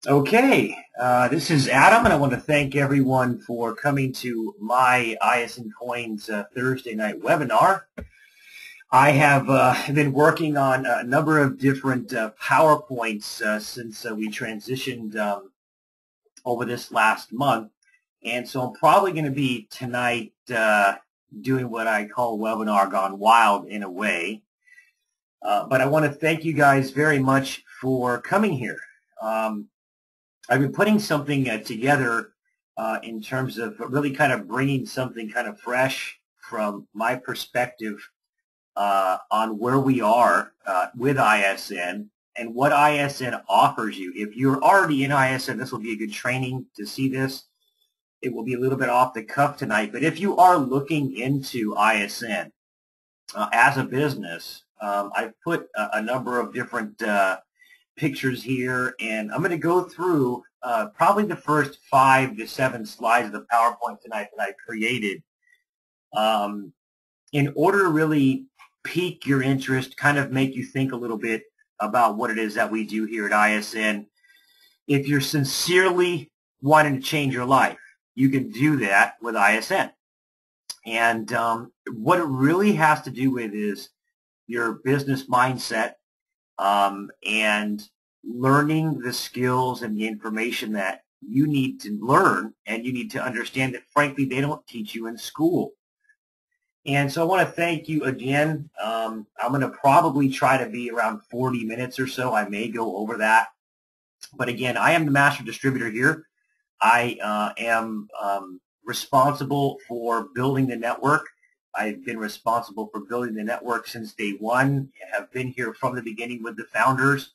Okay, this is Adam, and I want to thank everyone for coming to my ISN Coins Thursday night webinar. I have been working on a number of different PowerPoints since we transitioned over this last month, and so I'm probably going to be tonight doing what I call webinar gone wild in a way. But I want to thank you guys very much for coming here. I've been putting something together in terms of really kind of bringing something kind of fresh from my perspective on where we are with ISN and what ISN offers you. If you're already in ISN, this will be a good training to see this. It will be a little bit off the cuff tonight, but if you are looking into ISN as a business, I've put a number of different pictures here, and I'm going to go through probably the first 5 to 7 slides of the PowerPoint tonight that I created in order to really pique your interest, kind of make you think a little bit about what it is that we do here at ISN. If you're sincerely wanting to change your life, you can do that with ISN. And what it really has to do with is your business mindset, and learning the skills and the information that you need to learn, and you need to understand that, frankly, they don't teach you in school. And so I want to thank you again. I'm going to probably try to be around 40 minutes or so. I may go over that. But again, I am the master distributor here. I am responsible for building the network. I've been responsible for building the network since day one. I have been here from the beginning with the founders,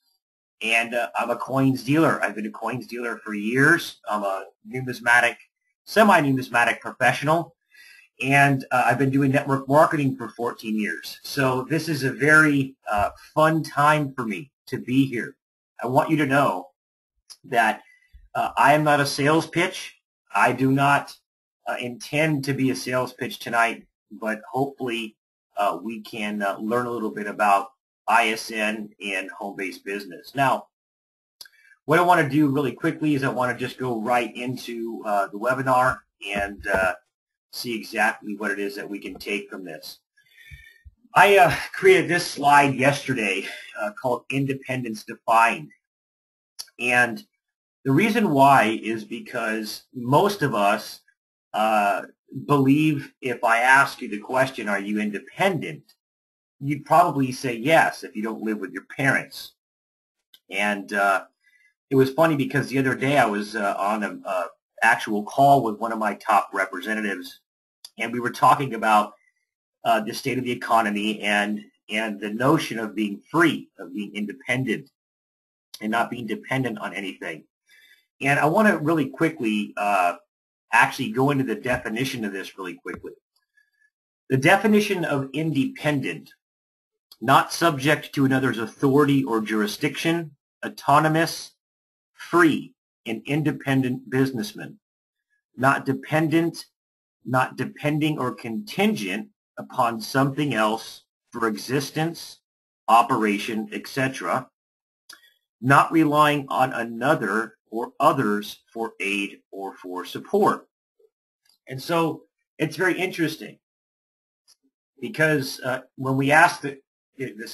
and I'm a coins dealer. I've been a coins dealer for years. I'm a numismatic, semi-numismatic professional, and I've been doing network marketing for 14 years. So this is a very fun time for me to be here. I want you to know that I am not a sales pitch. I do not intend to be a sales pitch tonight, but hopefully we can learn a little bit about ISN and home-based business. Now, what I want to do really quickly is I want to just go right into the webinar and see exactly what it is that we can take from this. I created this slide yesterday called Independence Defined. And the reason why is because most of us believe if I ask you the question, are you independent, you'd probably say yes if you don't live with your parents. And it was funny because the other day I was on an actual call with one of my top representatives, and we were talking about the state of the economy and the notion of being free, of being independent, and not being dependent on anything. And I want to really quickly actually go into the definition of this really quickly. The definition of independent: not subject to another's authority or jurisdiction, autonomous, free, and independent businessman. Not dependent, not depending or contingent upon something else for existence, operation, etc. Not relying on another or others for aid or for support. And so it's very interesting because when we ask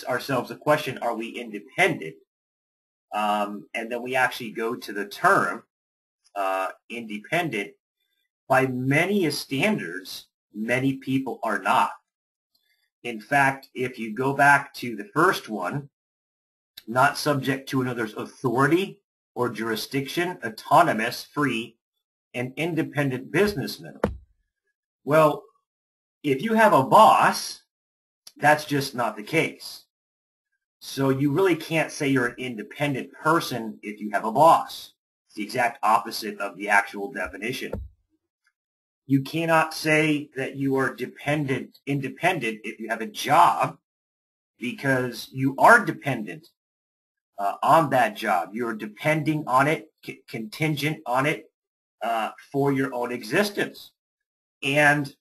ourselves the question, are we independent? And then we actually go to the term independent. By many standards, many people are not. In fact, if you go back to the first one, not subject to another's authority or jurisdiction, autonomous, free, and independent businessman. Well, if you have a boss, that's just not the case. So you really can't say you're an independent person if you have a boss. It's the exact opposite of the actual definition. You cannot say that you are independent if you have a job, because you are dependent on that job. You're depending on it, contingent on it for your own existence, and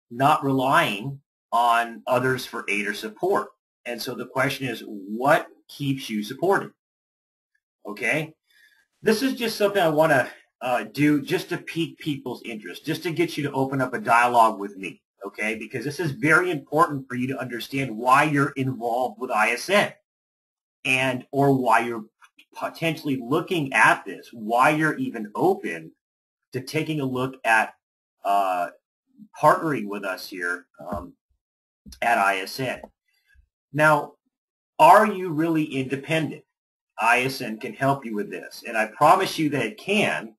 not relying on others for aid or support. And so the question is, what keeps you supported? Okay? This is just something I want to do just to pique people's interest, just to get you to open up a dialogue with me, okay? Because this is very important for you to understand why you're involved with ISN and or why you're potentially looking at this, why you're even open to taking a look at partnering with us here at ISN. Now, are you really independent? ISN can help you with this, and I promise you that it can,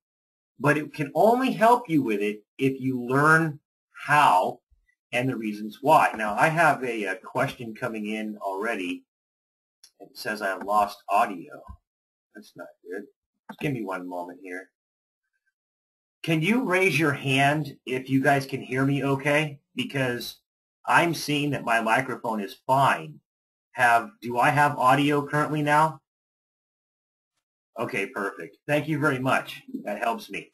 but it can only help you with it if you learn how and the reasons why. Now, I have a question coming in already. It says I lost audio. That's not good. Just give me one moment here. Can you raise your hand if you guys can hear me okay? Because I'm seeing that my microphone is fine. Do I have audio currently now? Okay, perfect. Thank you very much. That helps me.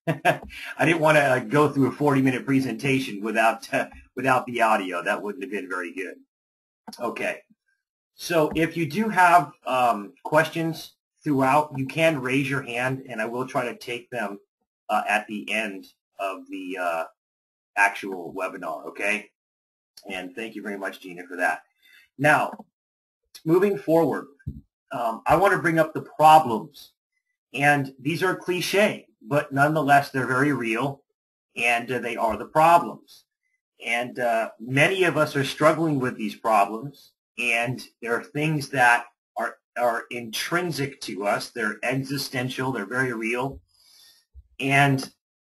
I didn't want to go through a 40-minute presentation without the audio. That wouldn't have been very good. Okay. So if you do have questions throughout, you can raise your hand, and I will try to take them at the end of the actual webinar, okay? And thank you very much, Gina, for that. Now, moving forward, I want to bring up the problems. And these are cliche, but nonetheless, they're very real, and they are the problems. And many of us are struggling with these problems, and there are things that are intrinsic to us. They're existential. They're very real. And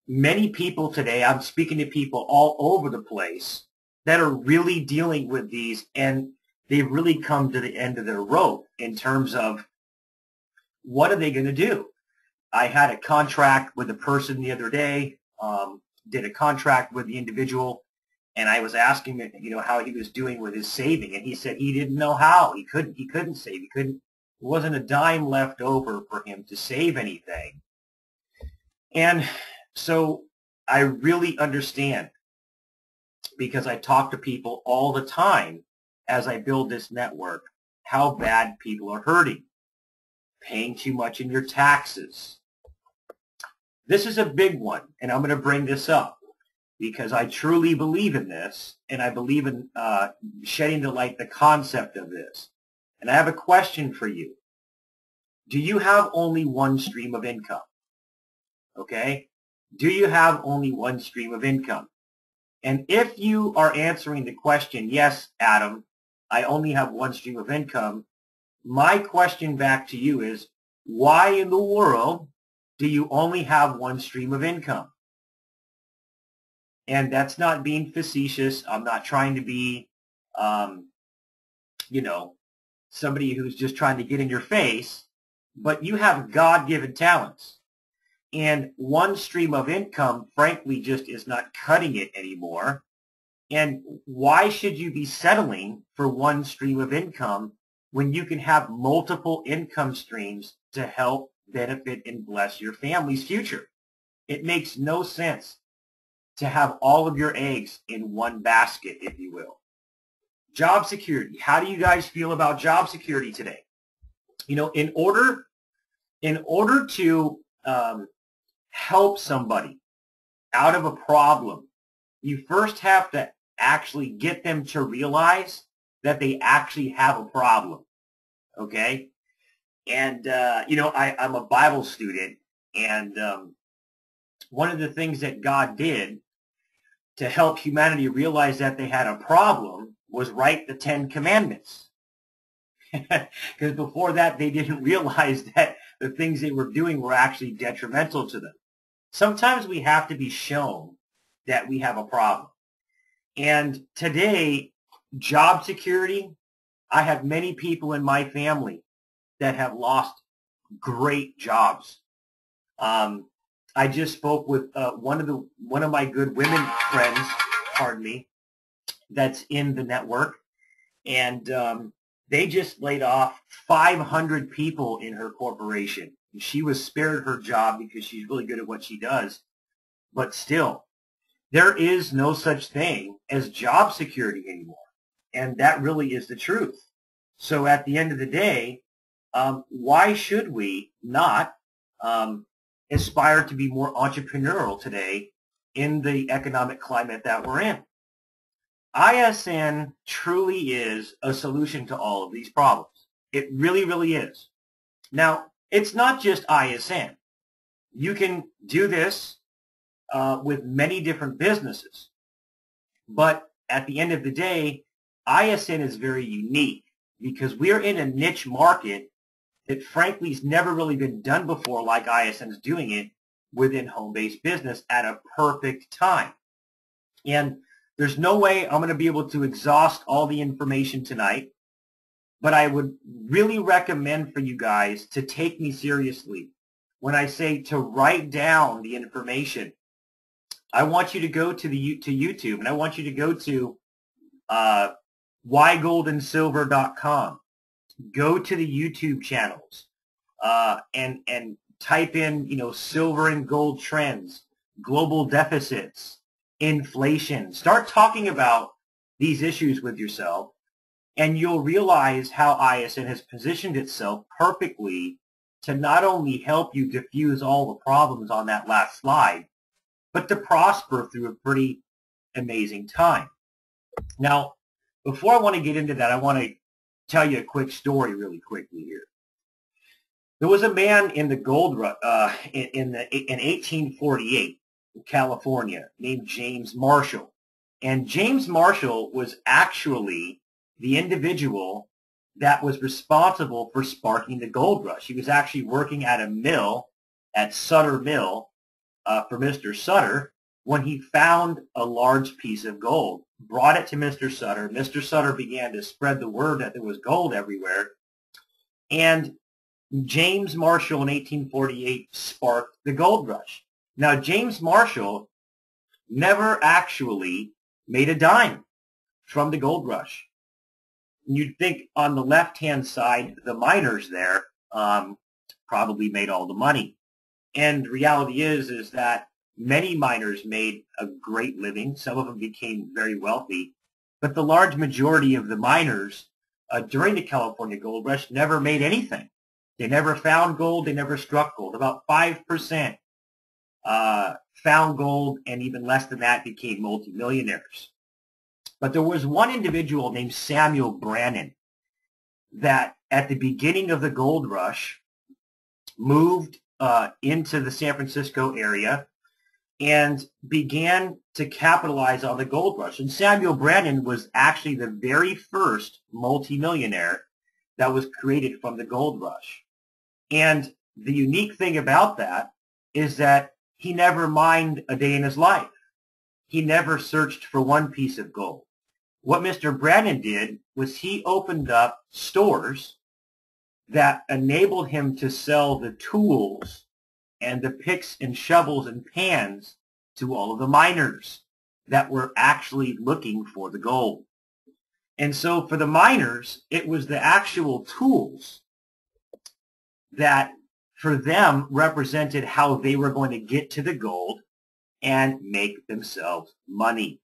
many people today, I'm speaking to people all over the place that are really dealing with these, and they've really come to the end of their rope in terms of what are they going to do? I had a contract with a person the other day, did a contract with the individual, and I was asking him, how he was doing with his saving, and he said he didn't know how. He couldn't save. There wasn't a dime left over for him to save anything. And so I really understand, because I talk to people all the time as I build this network, how bad people are hurting, paying too much in your taxes. This is a big one, and I'm going to bring this up because I truly believe in this, and I believe in shedding the light, the concept of this. And I have a question for you. Do you have only one stream of income? Okay? Do you have only one stream of income? And if you are answering the question, yes, Adam, I only have one stream of income, my question back to you is, why in the world do you only have one stream of income? And that's not being facetious. I'm not trying to be, somebody who's just trying to get in your face, but you have God-given talents. And one stream of income, frankly, just is not cutting it anymore. And why should you be settling for one stream of income when you can have multiple income streams to help benefit and bless your family's future? It makes no sense to have all of your eggs in one basket, if you will. Job security. How do you guys feel about job security today? In order to help somebody out of a problem, you first have to actually get them to realize that they actually have a problem, okay? And, I'm a Bible student, and one of the things that God did to help humanity realize that they had a problem was write the 10 Commandments. Because before that, they didn't realize that the things they were doing were actually detrimental to them. Sometimes we have to be shown that we have a problem. And today, job security, I have many people in my family that have lost great jobs. I just spoke with one of my good women friends, that's in the network, and they just laid off 500 people in her corporation. She was spared her job because she's really good at what she does, but still, there is no such thing as job security anymore, and that really is the truth. So at the end of the day, why should we not aspire to be more entrepreneurial today in the economic climate that we're in. ISN truly is a solution to all of these problems. It really, really is. Now, it's not just ISN. You can do this with many different businesses. But at the end of the day, ISN is very unique because we're in a niche market that frankly has never really been done before like ISN is doing it within home-based business at a perfect time. And there's no way I'm going to be able to exhaust all the information tonight, but I would really recommend for you guys to take me seriously when I say to write down the information. I want you to go to YouTube, and I want you to go to whygoldandsilver.com. Go to the YouTube channels and type in, silver and gold trends, global deficits, inflation. Start talking about these issues with yourself, and you'll realize how ISN has positioned itself perfectly to not only help you diffuse all the problems on that last slide, but to prosper through a pretty amazing time. Now, before I want to get into that, I want to tell you a quick story really quickly here. There was a man in the gold in 1848 in California named James Marshall. And James Marshall was actually the individual that was responsible for sparking the gold rush. He was actually working at a mill, at Sutter Mill, for Mr. Sutter, when he found a large piece of gold, brought it to Mr. Sutter. Mr. Sutter began to spread the word that there was gold everywhere. And James Marshall in 1848 sparked the gold rush. Now, James Marshall never actually made a dime from the gold rush. You'd think on the left-hand side, the miners there probably made all the money. And the reality is that many miners made a great living. Some of them became very wealthy. But the large majority of the miners during the California gold rush never made anything. They never found gold. They never struck gold. About 5% found gold, and even less than that became multimillionaires. But there was one individual named Samuel Brannan that at the beginning of the gold rush moved into the San Francisco area and began to capitalize on the gold rush. And Samuel Brannan was actually the very first multimillionaire that was created from the gold rush. And the unique thing about that is that he never mined a day in his life. He never searched for one piece of gold. What Mr. Brannan did was he opened up stores that enabled him to sell the tools and the picks and shovels and pans to all of the miners that were actually looking for the gold. And so for the miners, it was the actual tools that for them represented how they were going to get to the gold and make themselves money.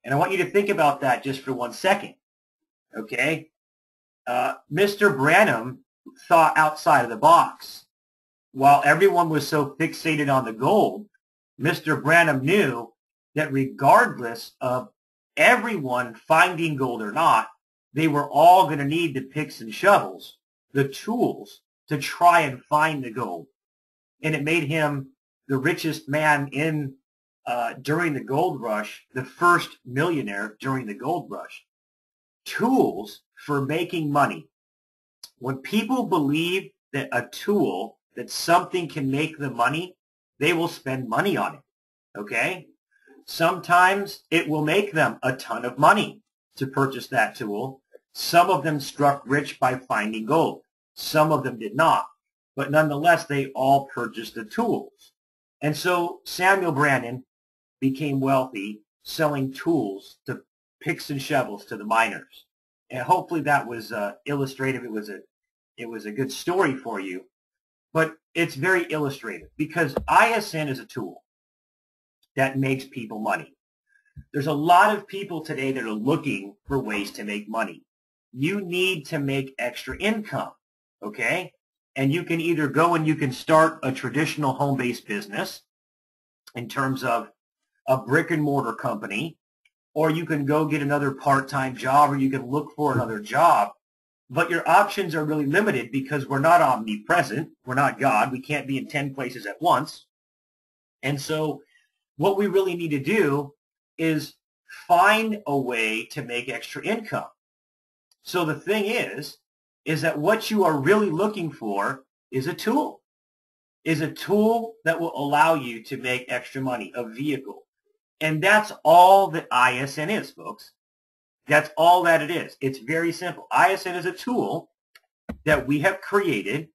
And I want you to think about that just for 1 second, okay? Mr. Brannan thought outside of the box. While everyone was so fixated on the gold, Mr. Brannan knew that regardless of everyone finding gold or not, they were all going to need the picks and shovels, the tools, to try and find the gold. And it made him the richest man in during the gold rush, the first millionaire during the gold rush. Tools for making money. When people believe that a tool, that something can make them money, they will spend money on it, okay? Sometimes it will make them a ton of money to purchase that tool. Some of them struck rich by finding gold. Some of them did not. But nonetheless, they all purchased the tools. And so Samuel Brannan became wealthy selling tools, to picks and shovels to the miners. And hopefully that was illustrative. It was a good story for you. But it's very illustrative because ISN is a tool that makes people money. There's a lot of people today that are looking for ways to make money. You need to make extra income, okay? And you can either go and you can start a traditional home-based business in terms of a brick and mortar company, or you can go get another part-time job, or you can look for another job. But your options are really limited because we're not omnipresent. We're not God. We can't be in 10 places at once. And so what we really need to do is find a way to make extra income. So the thing is that what you are really looking for is a tool that will allow you to make extra money, a vehicle. And that's all that ISN is, folks. That's all that it is. It's very simple. ISN is a tool that we have created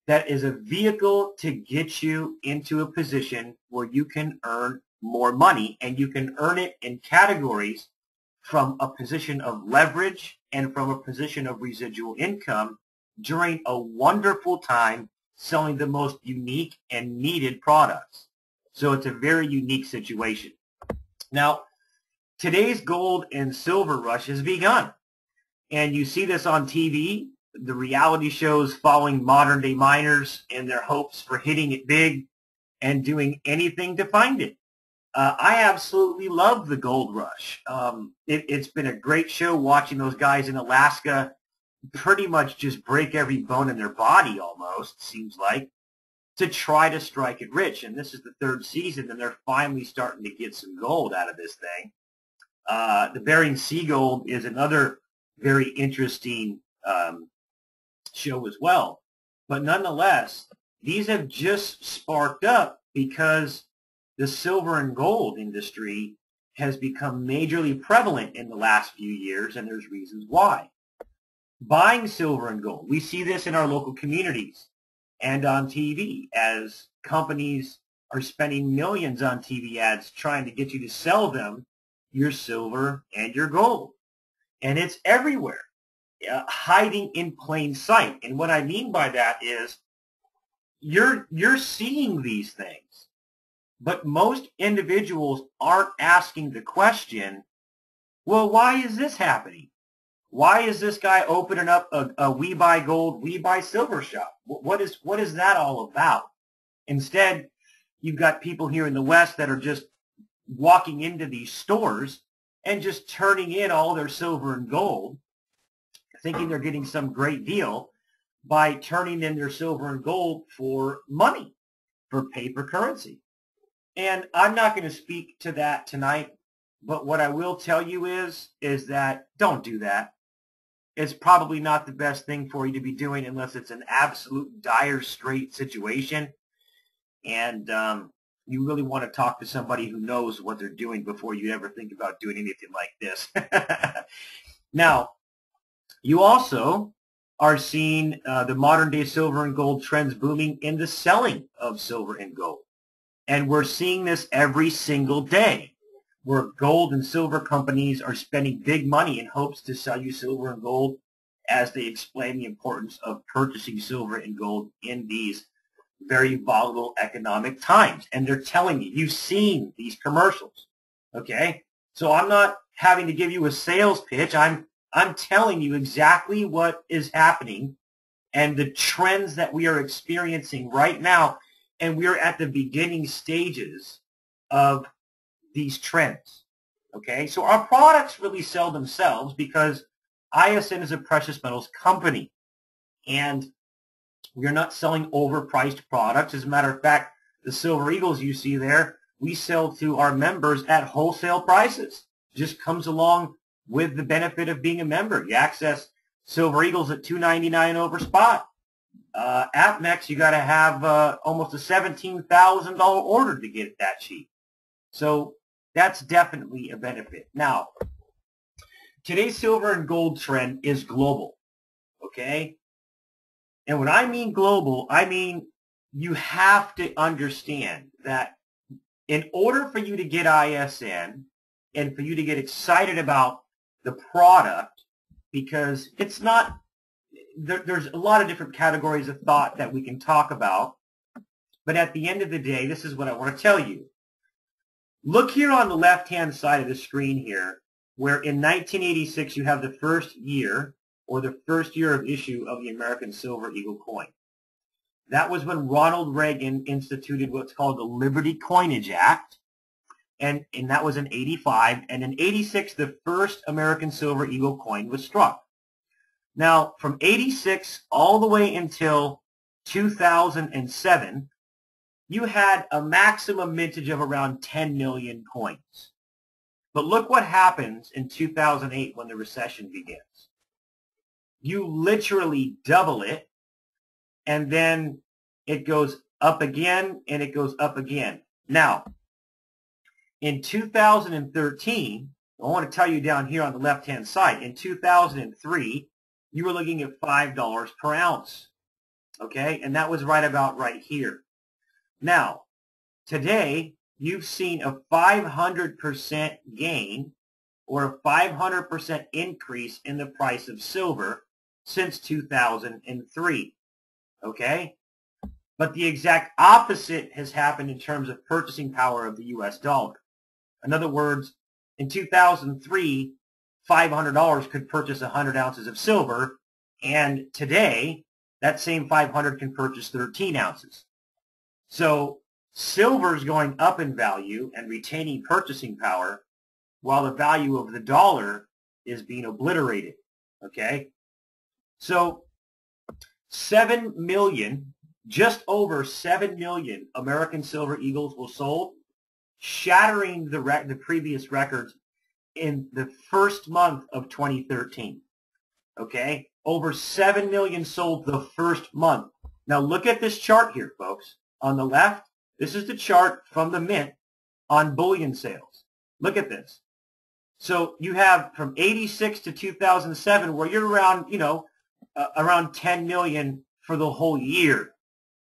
that is a vehicle to get you into a position where you can earn more money, and you can earn it in categories from a position of leverage and from a position of residual income during a wonderful time selling the most unique and needed products. So it's a very unique situation. Now, today's gold and silver rush has begun. And you see this on TV, the reality shows following modern-day miners in their hopes for hitting it big and doing anything to find it. I absolutely love the gold rush. It's been a great show watching those guys in Alaska pretty much just break every bone in their body almost, seems like, to try to strike it rich. And this is the third season, and they're finally starting to get some gold out of this thing. The Bering Sea Gold is another very interesting show as well. But nonetheless, these have just sparked up because the silver and gold industry has become majorly prevalent in the last few years, and there's reasons why. Buying silver and gold, we see this in our local communities and on TV as companies are spending millions on TV ads trying to get you to sell them your silver and your gold. And it's everywhere, hiding in plain sight. And what I mean by that is you're seeing these things, but most individuals aren't asking the question, well, why is this happening? Why is this guy opening up a We Buy Gold, We Buy Silver shop? What is that all about? Instead, you've got people here in the West that are just walking into these stores and just turning in all their silver and gold, thinking they're getting some great deal by turning in their silver and gold for money, for paper currency. And I'm not going to speak to that tonight, but what I will tell you is that don't do that. It's probably not the best thing for you to be doing unless it's an absolute dire straight situation. And you really want to talk to somebody who knows what they're doing before you ever think about doing anything like this. Now, you also are seeing the modern-day silver and gold trends booming in the selling of silver and gold. And we're seeing this every single day, where gold and silver companies are spending big money in hopes to sell you silver and gold as they explain the importance of purchasing silver and gold in these very volatile economic times. And they're telling you, you've seen these commercials, okay? So I'm not having to give you a sales pitch. I'm telling you exactly what is happening and the trends that we are experiencing right now. And we're at the beginning stages of these trends, okay? So our products really sell themselves because ISN is a precious metals company, and we're not selling overpriced products. As a matter of fact, the Silver Eagles you see there, we sell to our members at wholesale prices. Just comes along with the benefit of being a member. You access Silver Eagles at $2.99 over spot. APMEX, you got to have almost a $17,000 order to get it that cheap. So that's definitely a benefit. Now, today's silver and gold trend is global, okay? And when I mean global, I mean you have to understand that in order for you to get ISN and for you to get excited about the product, because it's not, there's a lot of different categories of thought that we can talk about, but at the end of the day, this is what I want to tell you. Look here on the left-hand side of the screen here, where in 1986 you have the first year, or the first year of issue of the American Silver Eagle coin. That was when Ronald Reagan instituted what's called the Liberty Coinage Act, and that was in 85. And in 86, the first American silver eagle coin was struck. Now, from 86 all the way until 2007, you had a maximum mintage of around 10 million coins. But look what happens in 2008 when the recession begins. You literally double it, and then it goes up again, and it goes up again. Now, in 2013, I want to tell you down here on the left-hand side, in 2003, you were looking at $5 per ounce, okay? And that was right about right here. Now, today, you've seen a 500% gain or a 500% increase in the price of silver since 2003, okay? But the exact opposite has happened in terms of purchasing power of the U.S. dollar. In other words, in 2003, $500 could purchase 100 ounces of silver, and today, that same 500 can purchase 13 ounces. So silver is going up in value and retaining purchasing power, while the value of the dollar is being obliterated, okay? So 7 million, just over 7 million American silver eagles were sold, shattering the previous records in the first month of 2013, okay? Over 7 million sold the first month. Now look at this chart here, folks. On the left, this is the chart from the mint on bullion sales. Look at this. So you have from 86 to 2007 where you're around, around 10 million for the whole year.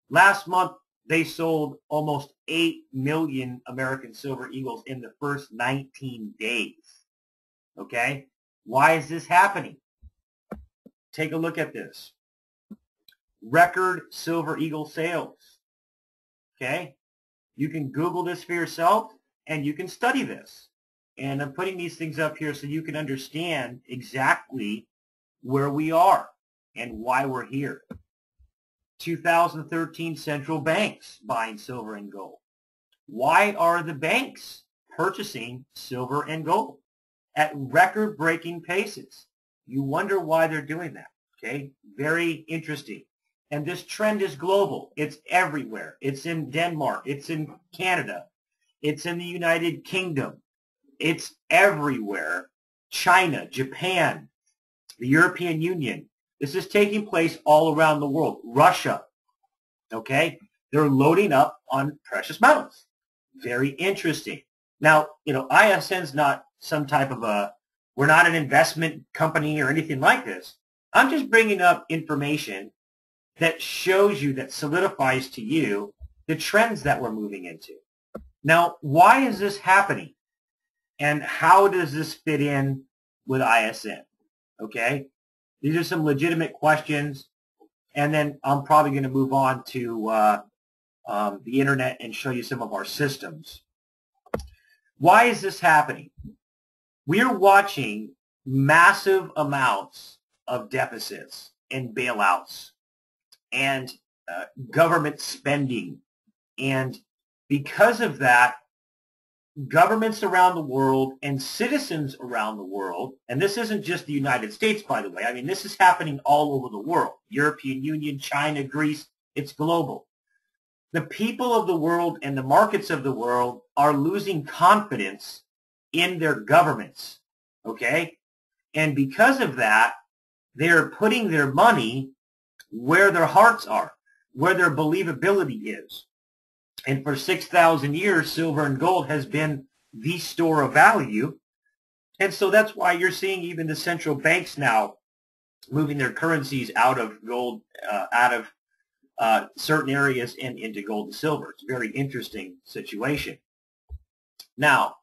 Last month, they sold almost 8 million American silver eagles in the first 19 days. Okay? Why is this happening? Take a look at this. Record silver eagle sales. Okay? You can Google this for yourself, and you can study this. And I'm putting these things up here so you can understand exactly where we are and why we're here. 2013 central banks buying silver and gold. Why are the banks purchasing silver and gold at record-breaking paces? You wonder why they're doing that, okay? Very interesting. And this trend is global. It's everywhere. It's in Denmark. It's in Canada. It's in the United Kingdom. It's everywhere. China, Japan, the European Union. This is taking place all around the world. Russia, okay? They're loading up on precious metals. Very interesting. Now, ISN's not some type of we're not an investment company or anything like this. I'm just bringing up information that shows you, that solidifies to you the trends that we're moving into. Now, why is this happening? And how does this fit in with ISN? Okay? These are some legitimate questions. And then I'm probably going to move on to the internet and show you some of our systems. Why is this happening? We're watching massive amounts of deficits and bailouts and government spending. And because of that, governments around the world and citizens around the world, and this isn't just the United States, by the way. I mean, this is happening all over the world. European Union, China, Greece, it's global. The people of the world and the markets of the world are losing confidence in their governments, okay? And because of that, they're putting their money where their hearts are, where their believability is. And for 6,000 years, silver and gold has been the store of value. And so that's why you're seeing even the central banks now moving their currencies out of gold, out of certain areas and into gold and silver. It's a very interesting situation. Now,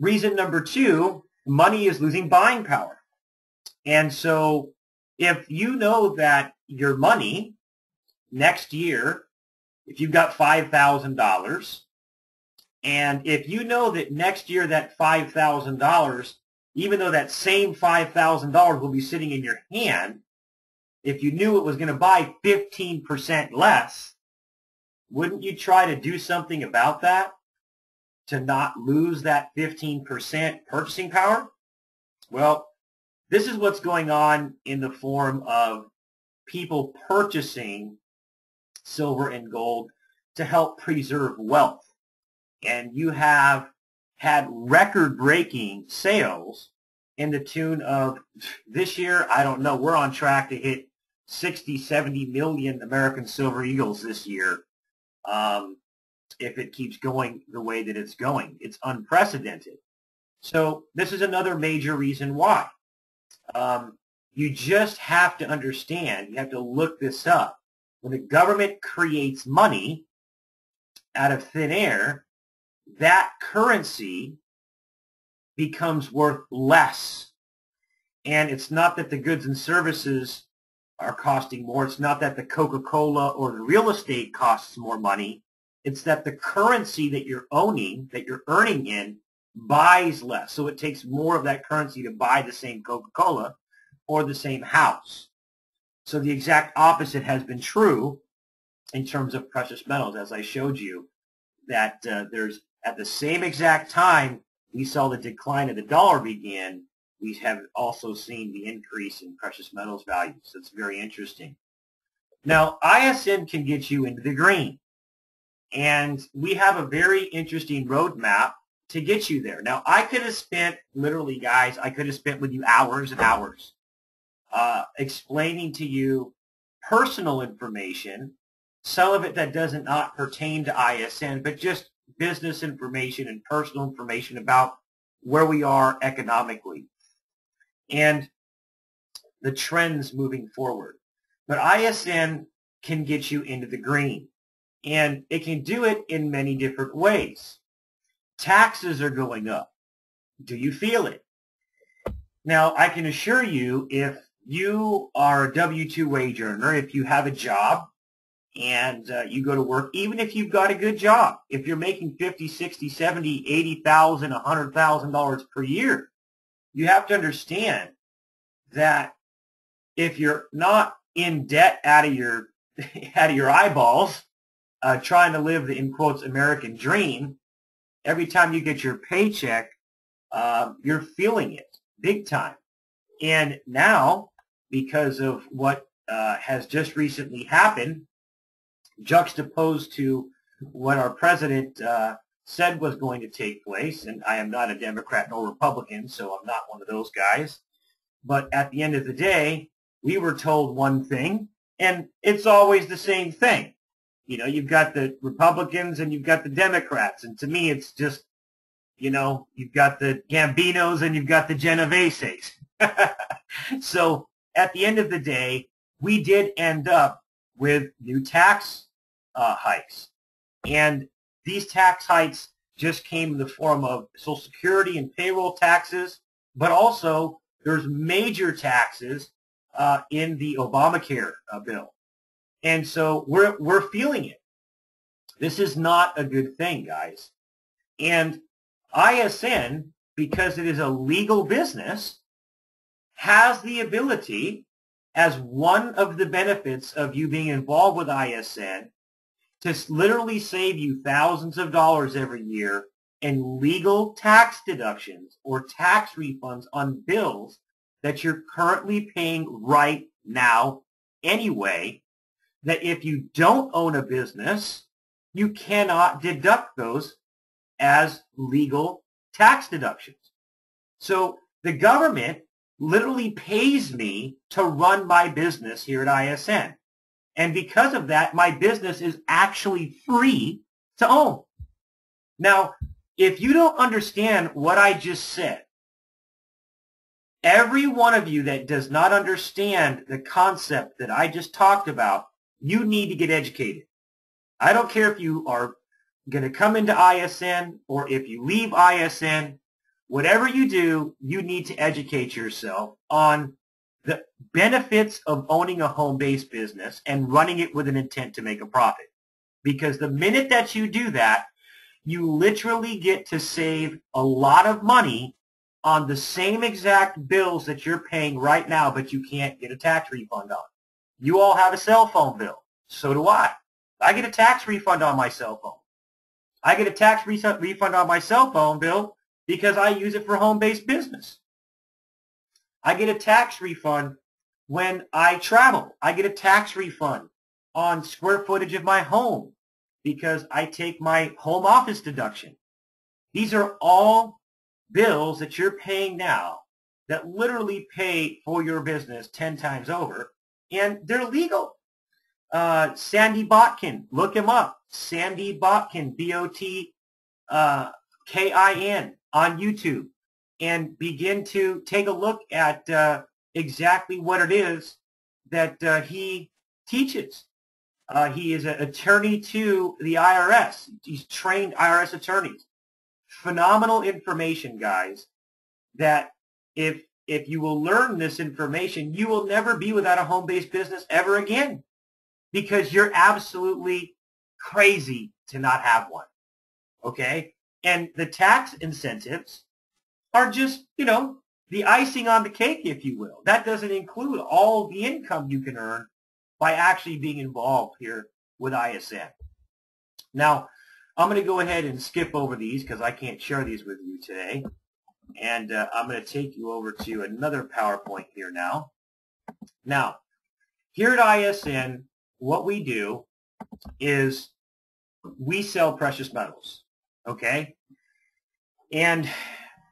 reason number two, money is losing buying power. And so if you know that your money next year, if you've got $5,000, and if you know that next year that $5,000, even though that same $5,000 will be sitting in your hand, if you knew it was going to buy 15% less, wouldn't you try to do something about that to not lose that 15% purchasing power? Well, this is what's going on in the form of people purchasing silver and gold to help preserve wealth. And you have had record-breaking sales in the tune of, this year, I don't know, we're on track to hit 60, 70 million American Silver Eagles this year. If it keeps going the way that it's going. It's unprecedented. So this is another major reason why. You just have to understand, you have to look this up. When the government creates money out of thin air, that currency becomes worth less. And it's not that the goods and services are costing more. It's not that the Coca-Cola or the real estate costs more money. It's that the currency that you're owning, that you're earning in, buys less. So it takes more of that currency to buy the same Coca-Cola or the same house. So the exact opposite has been true in terms of precious metals, as I showed you, that there's at the same exact time we saw the decline of the dollar begin, we have also seen the increase in precious metals values. So it's very interesting. Now, ISN can get you into the green. And we have a very interesting roadmap to get you there. Now, I could have spent, literally, guys, I could have spent with you hours and hours explaining to you personal information, some of it that does not pertain to ISN, but just business information and personal information about where we are economically and the trends moving forward. But ISN can get you into the green. And it can do it in many different ways. Taxes are going up. Do you feel it? Now, I can assure you, if you are a W-2 wage earner, if you have a job and you go to work, even if you've got a good job, if you're making $50,000, $60,000, $70,000, $80,000, $100,000 per year, you have to understand that if you're not in debt out of your eyeballs, trying to live the, in quotes, American dream, every time you get your paycheck, you're feeling it big time. And now, because of what has just recently happened, juxtaposed to what our president said was going to take place, and I am not a Democrat nor Republican, so I'm not one of those guys, but at the end of the day, we were told one thing, and it's always the same thing. You know, you've got the Republicans and you've got the Democrats. And to me, it's just, you know, you've got the Gambinos and you've got the Genoveses. So at the end of the day, we did end up with new tax hikes. And these tax hikes just came in the form of Social Security and payroll taxes, but also there's major taxes in the Obamacare bill. And so we're feeling it. This is not a good thing, guys. And ISN, because it is a legal business, has the ability, as one of the benefits of you being involved with ISN, to literally save you thousands of dollars every year in legal tax deductions or tax refunds on bills that you're currently paying right now anyway, that if you don't own a business, you cannot deduct those as legal tax deductions. So the government literally pays me to run my business here at ISN. And because of that, my business is actually free to own. Now, if you don't understand what I just said, every one of you that does not understand the concept that I just talked about, you need to get educated. I don't care if you are going to come into ISN or if you leave ISN. Whatever you do, you need to educate yourself on the benefits of owning a home-based business and running it with an intent to make a profit. Because the minute that you do that, you literally get to save a lot of money on the same exact bills that you're paying right now, but you can't get a tax refund on. You all have a cell phone bill. So do I. I get a tax refund on my cell phone. I get a tax refund on my cell phone bill because I use it for home-based business. I get a tax refund when I travel. I get a tax refund on square footage of my home because I take my home office deduction. These are all bills that you're paying now that literally pay for your business 10 times over, and they're legal. Sandy Botkin, look him up. Sandy Botkin, B-O-T-K-I-N, on YouTube, and begin to take a look at exactly what it is that he teaches. He is an attorney to the IRS. He's trained IRS attorneys. Phenomenal information, guys, that if you will learn this information, you will never be without a home-based business ever again, because you're absolutely crazy to not have one, okay? And the tax incentives are just, the icing on the cake, if you will. That doesn't include all the income you can earn by actually being involved here with ISN. Now, I'm going to go ahead and skip over these because I can't share these with you today. And I'm going to take you over to another PowerPoint here now. Now, here at ISN, what we do is we sell precious metals, okay? And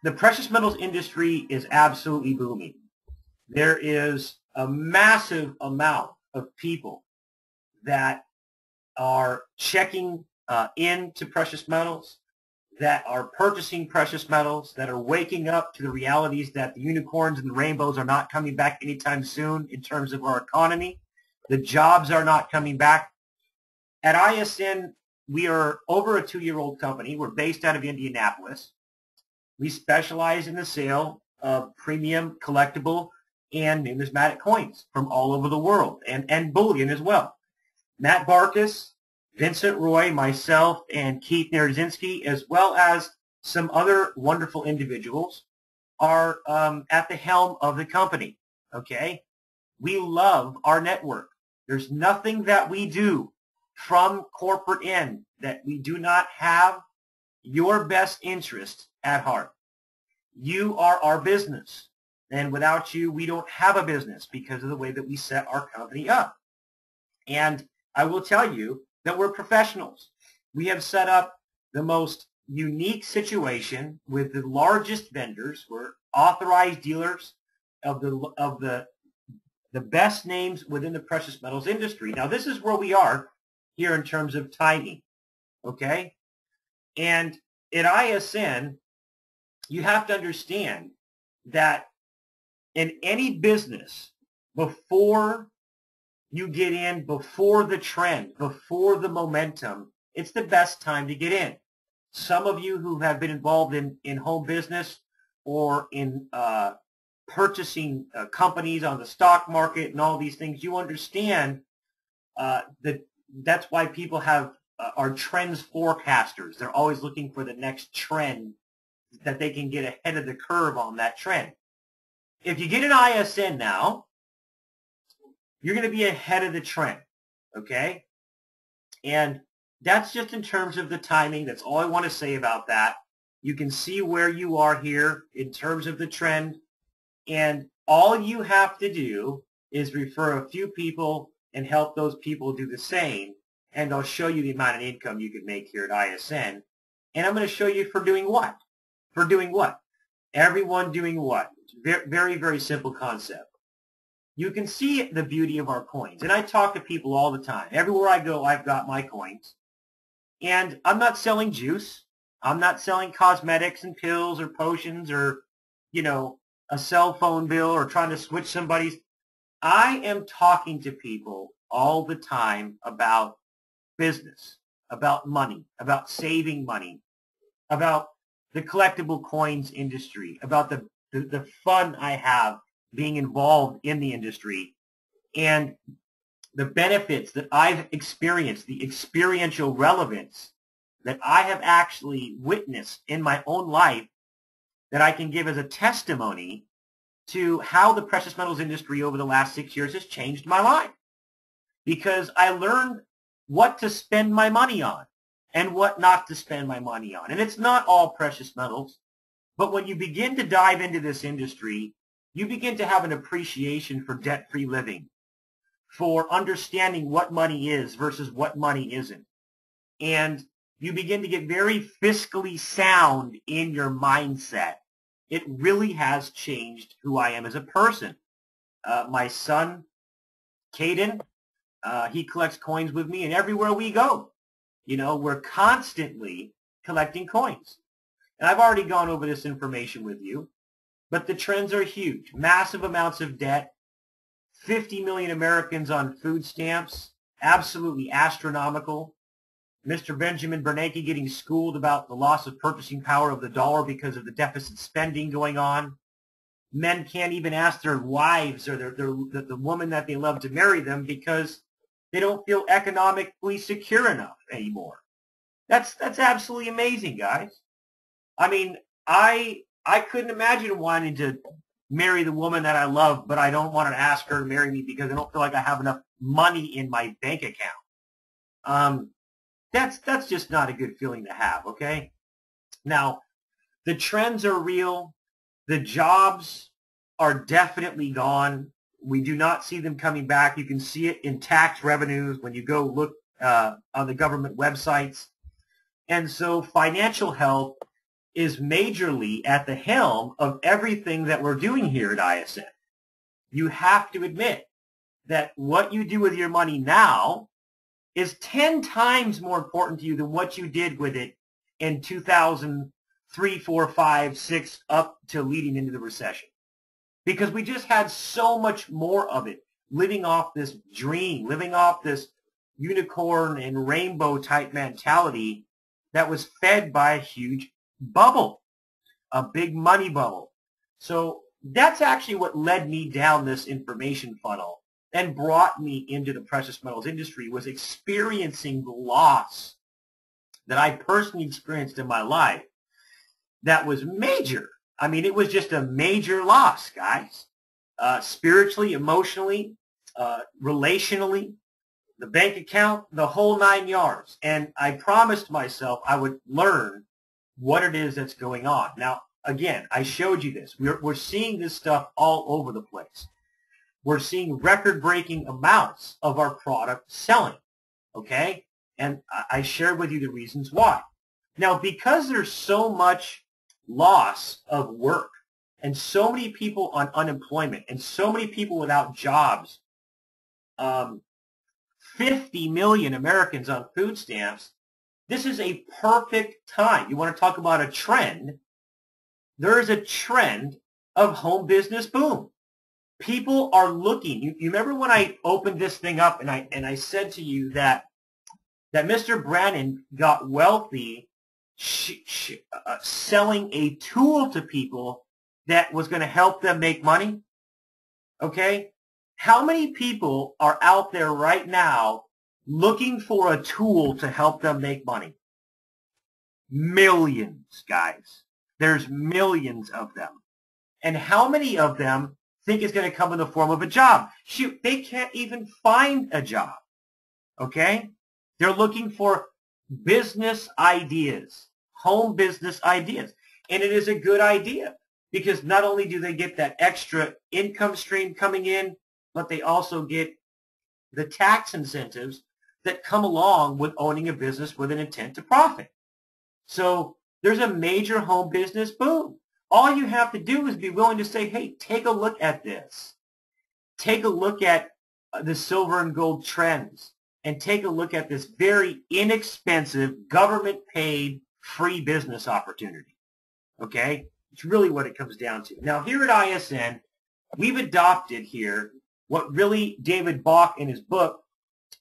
the precious metals industry is absolutely booming. There is a massive amount of people that are checking into precious metals, that are purchasing precious metals, that are waking up to the realities that the unicorns and the rainbows are not coming back anytime soon in terms of our economy. The jobs are not coming back. At ISN, we are over a 2-year-old company. We're based out of Indianapolis. We specialize in the sale of premium, collectible, and numismatic coins from all over the world, and bullion as well. Matt Barkas, Vincent Roy, myself, and Keith Nerzinski, as well as some other wonderful individuals, are at the helm of the company, okay? We love our network. There's nothing that we do from corporate end that we do not have your best interest at heart. You are our business, and without you, we don't have a business because of the way that we set our company up. And I will tell you that we're professionals. We have set up the most unique situation with the largest vendors. We're authorized dealers of the best names within the precious metals industry. Now, this is where we are here in terms of timing, okay? And at ISN, you have to understand that in any business, before you get in, before the trend, before the momentum, it's the best time to get in. Some of you who have been involved in home business or in purchasing companies on the stock market and all these things, you understand that that's why people are trends forecasters. They're always looking for the next trend that they can get ahead of the curve on that trend. If you get an ISN now, you're going to be ahead of the trend, okay? And that's just in terms of the timing. That's all I want to say about that. You can see where you are here in terms of the trend, and all you have to do is refer a few people and help those people do the same, and I'll show you the amount of income you can make here at ISN. And I'm going to show you for doing what? For doing what? Everyone doing what? It's very, very simple concept. You can see the beauty of our coins. And I talk to people all the time. Everywhere I go, I've got my coins. And I'm not selling juice. I'm not selling cosmetics and pills or potions or, a cell phone bill or trying to switch somebody's. I am talking to people all the time about business, about money, about saving money, about the collectible coins industry, about the fun I have being involved in the industry, and the benefits that I've experienced, the experiential relevance that I have actually witnessed in my own life that I can give as a testimony to how the precious metals industry over the last 6 years has changed my life. because I learned what to spend my money on and what not to spend my money on. And it's not all precious metals, but when you begin to dive into this industry, you begin to have an appreciation for debt-free living, for understanding what money is versus what money isn't. And you begin to get very fiscally sound in your mindset. It really has changed who I am as a person. My son, Caden, he collects coins with me, and everywhere we go, we're constantly collecting coins. And I've already gone over this information with you, but the trends are huge. Massive amounts of debt, 50 million Americans on food stamps, absolutely astronomical. Mr. Benjamin Bernanke getting schooled about the loss of purchasing power of the dollar because of the deficit spending going on. Men can't even ask their wives or the woman that they love to marry them because they don't feel economically secure enough anymore. That's absolutely amazing, guys. I mean, I couldn't imagine wanting to marry the woman that I love, but I don't want to ask her to marry me because I don't feel like I have enough money in my bank account. That's just not a good feeling to have, okay? Now, the trends are real. The jobs are definitely gone. We do not see them coming back. You can see it in tax revenues when you go look on the government websites. And so financial health is majorly at the helm of everything that we're doing here at ISN. You have to admit that what you do with your money now is 10 times more important to you than what you did with it in 2003, 4, 5, 6, up to leading into the recession. Because we just had so much more of it, living off this dream, living off this unicorn and rainbow type mentality that was fed by a huge bubble, a big money bubble. So that's actually what led me down this information funnel and brought me into the precious metals industry, was experiencing the loss that I personally experienced in my life that was major. I mean, it was just a major loss, guys. Spiritually, emotionally, relationally, the bank account, the whole 9 yards. And I promised myself I would learn what it is that's going on. Now, again, I showed you this. We're seeing this stuff all over the place. We're seeing record-breaking amounts of our product selling, okay? And I shared with you the reasons why. Now, because there's so much loss of work and so many people on unemployment and so many people without jobs, 50 million Americans on food stamps, this is a perfect time. You want to talk about a trend? There is a trend of home business boom. People are looking. You remember when I opened this thing up and I said to you that Mr. Brannon got wealthy selling a tool to people that was going to help them make money? Okay? How many people are out there right now looking for a tool to help them make money? Millions, guys. There's millions of them. And how many of them think it's going to come in the form of a job? Shoot, they can't even find a job. Okay? They're looking for business ideas, home business ideas. And it is a good idea because not only do they get that extra income stream coming in, but they also get the tax incentives that come along with owning a business with an intent to profit. So there's a major home business boom. All you have to do is be willing to say, hey, take a look at this. Take a look at the silver and gold trends and take a look at this very inexpensive, government-paid, free business opportunity. Okay? It's really what it comes down to. Now, here at ISN, we've adopted here what really David Bach in his book,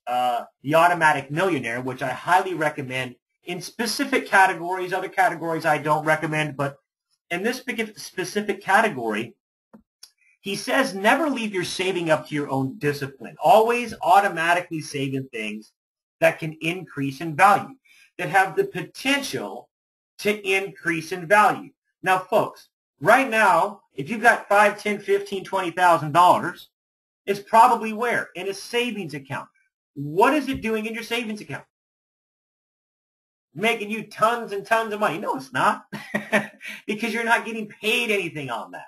The Automatic Millionaire, which I highly recommend in specific categories. Other categories I don't recommend, but in this specific category, he says never leave your saving up to your own discipline. Always automatically save in things that can increase in value, that have the potential to increase in value. Now, folks, right now, if you've got $5, $10, $15, $20,000, it's probably where? In a savings account. What is it doing in your savings account? Making you tons and tons of money. No, it's not. Because you're not getting paid anything on that.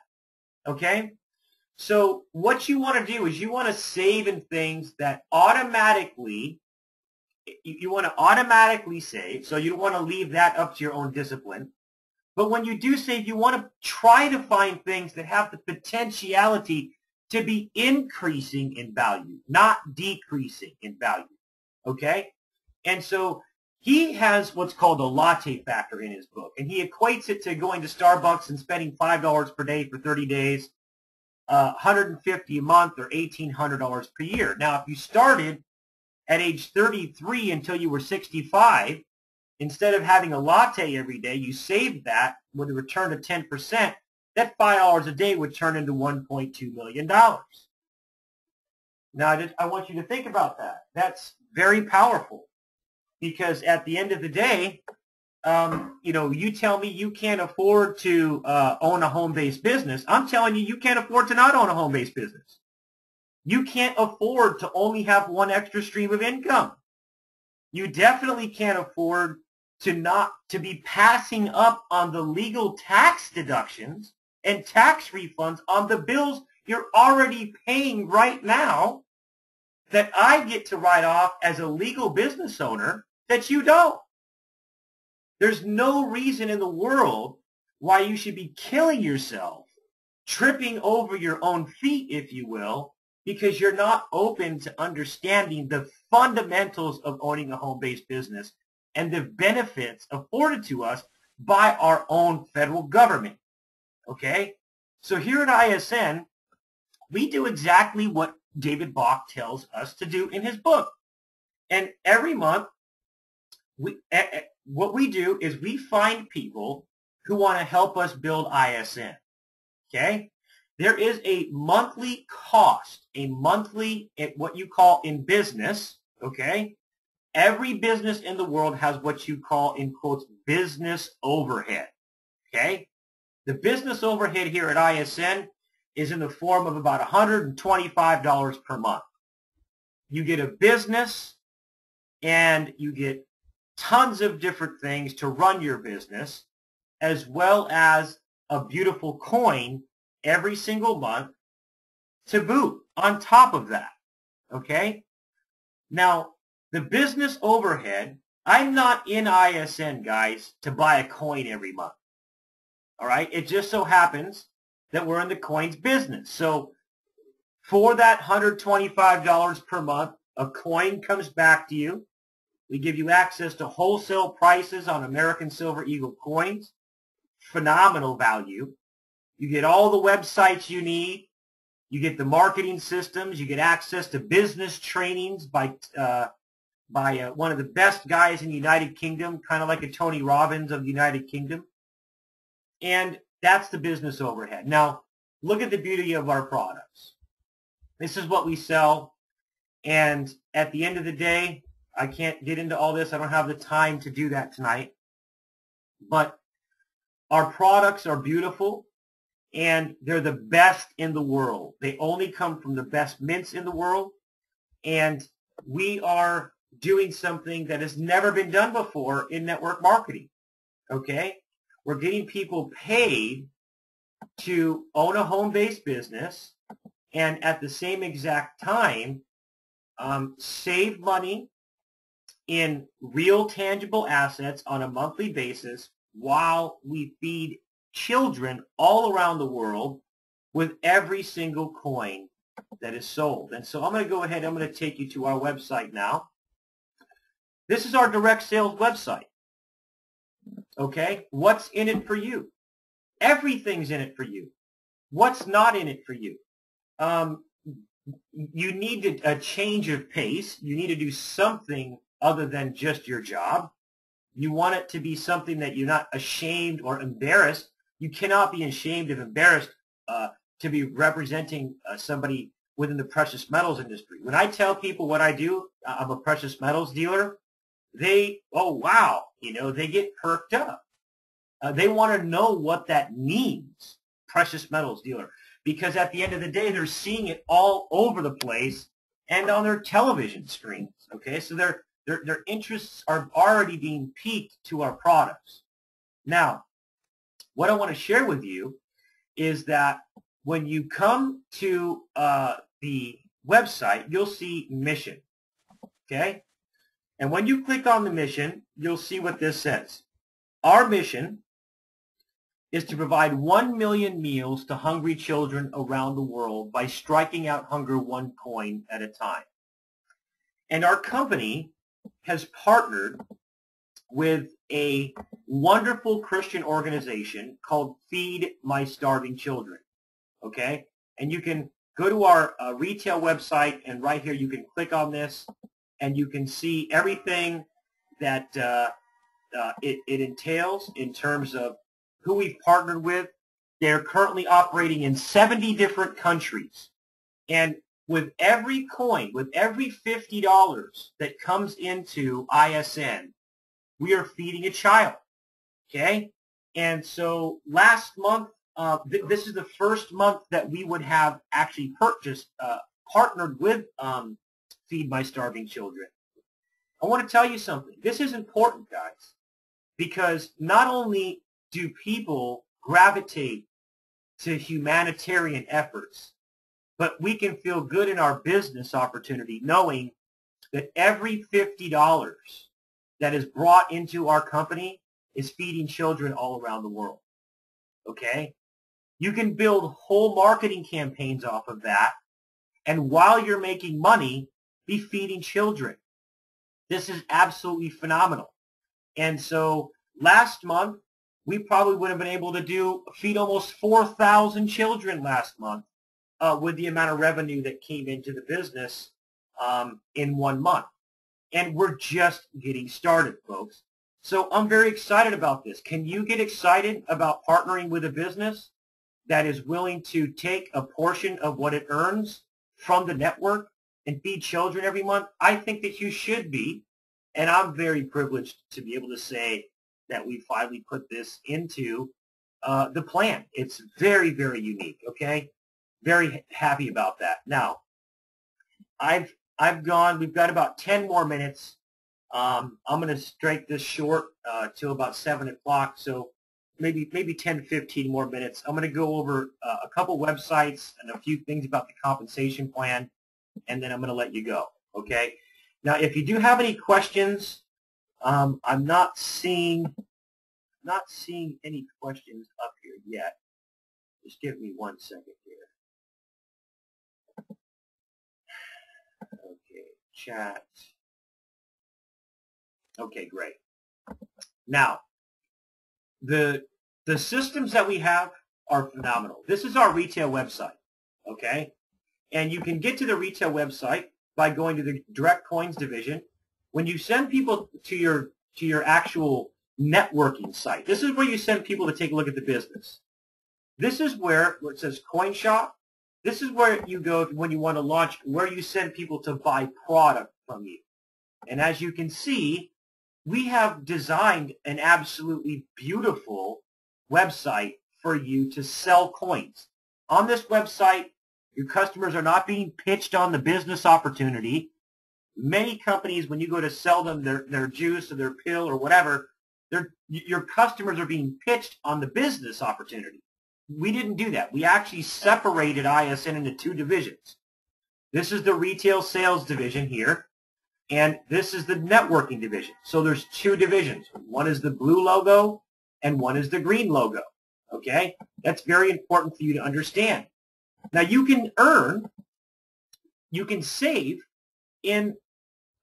Okay? So what you want to do is you want to save in things that automatically, you want to automatically save. So you don't want to leave that up to your own discipline. But when you do save, you want to try to find things that have the potentiality to be increasing in value, not decreasing in value. Okay? And so he has what's called a latte factor in his book, and he equates it to going to Starbucks and spending $5 per day for 30 days, $150 a month, or $1,800 per year. Now, if you started at age 33 until you were 65, instead of having a latte every day, you saved that with a return of 10%, that $5 a day would turn into $1.2 million. Now, I want you to think about that. That's very powerful. Because at the end of the day, you tell me you can't afford to own a home-based business. I'm telling you, you can't afford to not own a home-based business. You can't afford to only have one extra stream of income. You definitely can't afford to be passing up on the legal tax deductions and tax refunds on the bills you're already paying right now that I get to write off as a legal business owner that you don't. There's no reason in the world why you should be killing yourself, tripping over your own feet, if you will, because you're not open to understanding the fundamentals of owning a home-based business and the benefits afforded to us by our own federal government. Okay? So here at ISN, we do exactly what David Bach tells us to do in his book. And every month, what we do is we find people who want to help us build ISN. Okay? There is a monthly cost, what you call in business, okay? Every business in the world has what you call, in quotes, business overhead, okay? The business overhead here at ISN is in the form of about $125 per month. You get a business and you get tons of different things to run your business, as well as a beautiful coin every single month to boot on top of that, okay? Now, the business overhead, I'm not in ISN, guys, to buy a coin every month, all right? It just so happens that we're in the coins business. So for that $125 per month, a coin comes back to you. We give you access to wholesale prices on American Silver Eagle coins. Phenomenal value. You get all the websites you need. You get the marketing systems. You get access to business trainings by one of the best guys in the United Kingdom, kind of like a Tony Robbins of the United Kingdom. And that's the business overhead. Now, look at the beauty of our products. This is what we sell. And at the end of the day, I can't get into all this. I don't have the time to do that tonight. But our products are beautiful, and they're the best in the world. They only come from the best mints in the world, and we are doing something that has never been done before in network marketing, okay? We're getting people paid to own a home-based business and at the same exact time save money in real tangible assets on a monthly basis while we feed children all around the world with every single coin that is sold. And so I'm going to go ahead, I'm going to take you to our website now. This is our direct sales website. Okay? What's in it for you? Everything's in it for you. What's not in it for you? You need a change of pace. You need to do something other than just your job. You want it to be something that you're not ashamed or embarrassed. You cannot be ashamed or embarrassed to be representing somebody within the precious metals industry. When I tell people what I do, I'm a precious metals dealer, oh wow, they get perked up. They want to know what that means, precious metals dealer, because at the end of the day, they're seeing it all over the place, and on their television screens. Okay, so their interests are already being piqued to our products. Now, what I want to share with you is that when you come to the website, you'll see mission. Okay, and when you click on the mission, you'll see what this says. Our mission is to provide 1 million meals to hungry children around the world by striking out hunger one coin at a time. And our company has partnered with a wonderful Christian organization called Feed My Starving Children. Okay? And you can go to our retail website, and right here you can click on this, and you can see everything that it entails in terms of who we've partnered with. They're currently operating in 70 different countries. And with every coin, with every $50 that comes into ISN, we are feeding a child. Okay? And so last month, this is the first month that we would have actually partnered with Feed My Starving Children. I want to tell you something. This is important, guys, because not only do people gravitate to humanitarian efforts, but we can feel good in our business opportunity knowing that every $50 that is brought into our company is feeding children all around the world. Okay? You can build whole marketing campaigns off of that, and while you're making money, be feeding children. This is absolutely phenomenal. And so last month, we probably would have been able to feed almost 4,000 children last month with the amount of revenue that came into the business in 1 month. And we're just getting started, folks. So I'm very excited about this. Can you get excited about partnering with a business that is willing to take a portion of what it earns from the network and feed children every month? I think that you should be. And I'm very privileged to be able to say that we finally put this into the plan. It's very, very unique, okay? Very happy about that. Now, we've got about 10 more minutes. I'm going to strike this short till about 7 o'clock, so maybe 10, 15 more minutes. I'm going to go over a couple websites and a few things about the compensation plan, and then I'm going to let you go, okay? Now, if you do have any questions, I'm not seeing any questions up here yet. Just give me 1 second here. Okay, chat. Okay, great. Now, the systems that we have are phenomenal. This is our retail website, okay? And you can get to the retail website by going to the Direct Coins division. When you send people to your actual networking site, this is where you send people to take a look at the business. This is where it says Coin Shop. This is where you go when you want to launch, where you send people to buy product from you. And as you can see, we have designed an absolutely beautiful website for you to sell coins. On this website, your customers are not being pitched on the business opportunity. Many companies, when you go to sell them their juice or their pill or whatever, your customers are being pitched on the business opportunity. We didn't do that. We actually separated ISN into 2 divisions. This is the retail sales division here, and this is the networking division. So there's 2 divisions. One is the blue logo, and one is the green logo. Okay? That's very important for you to understand. Now, you can save in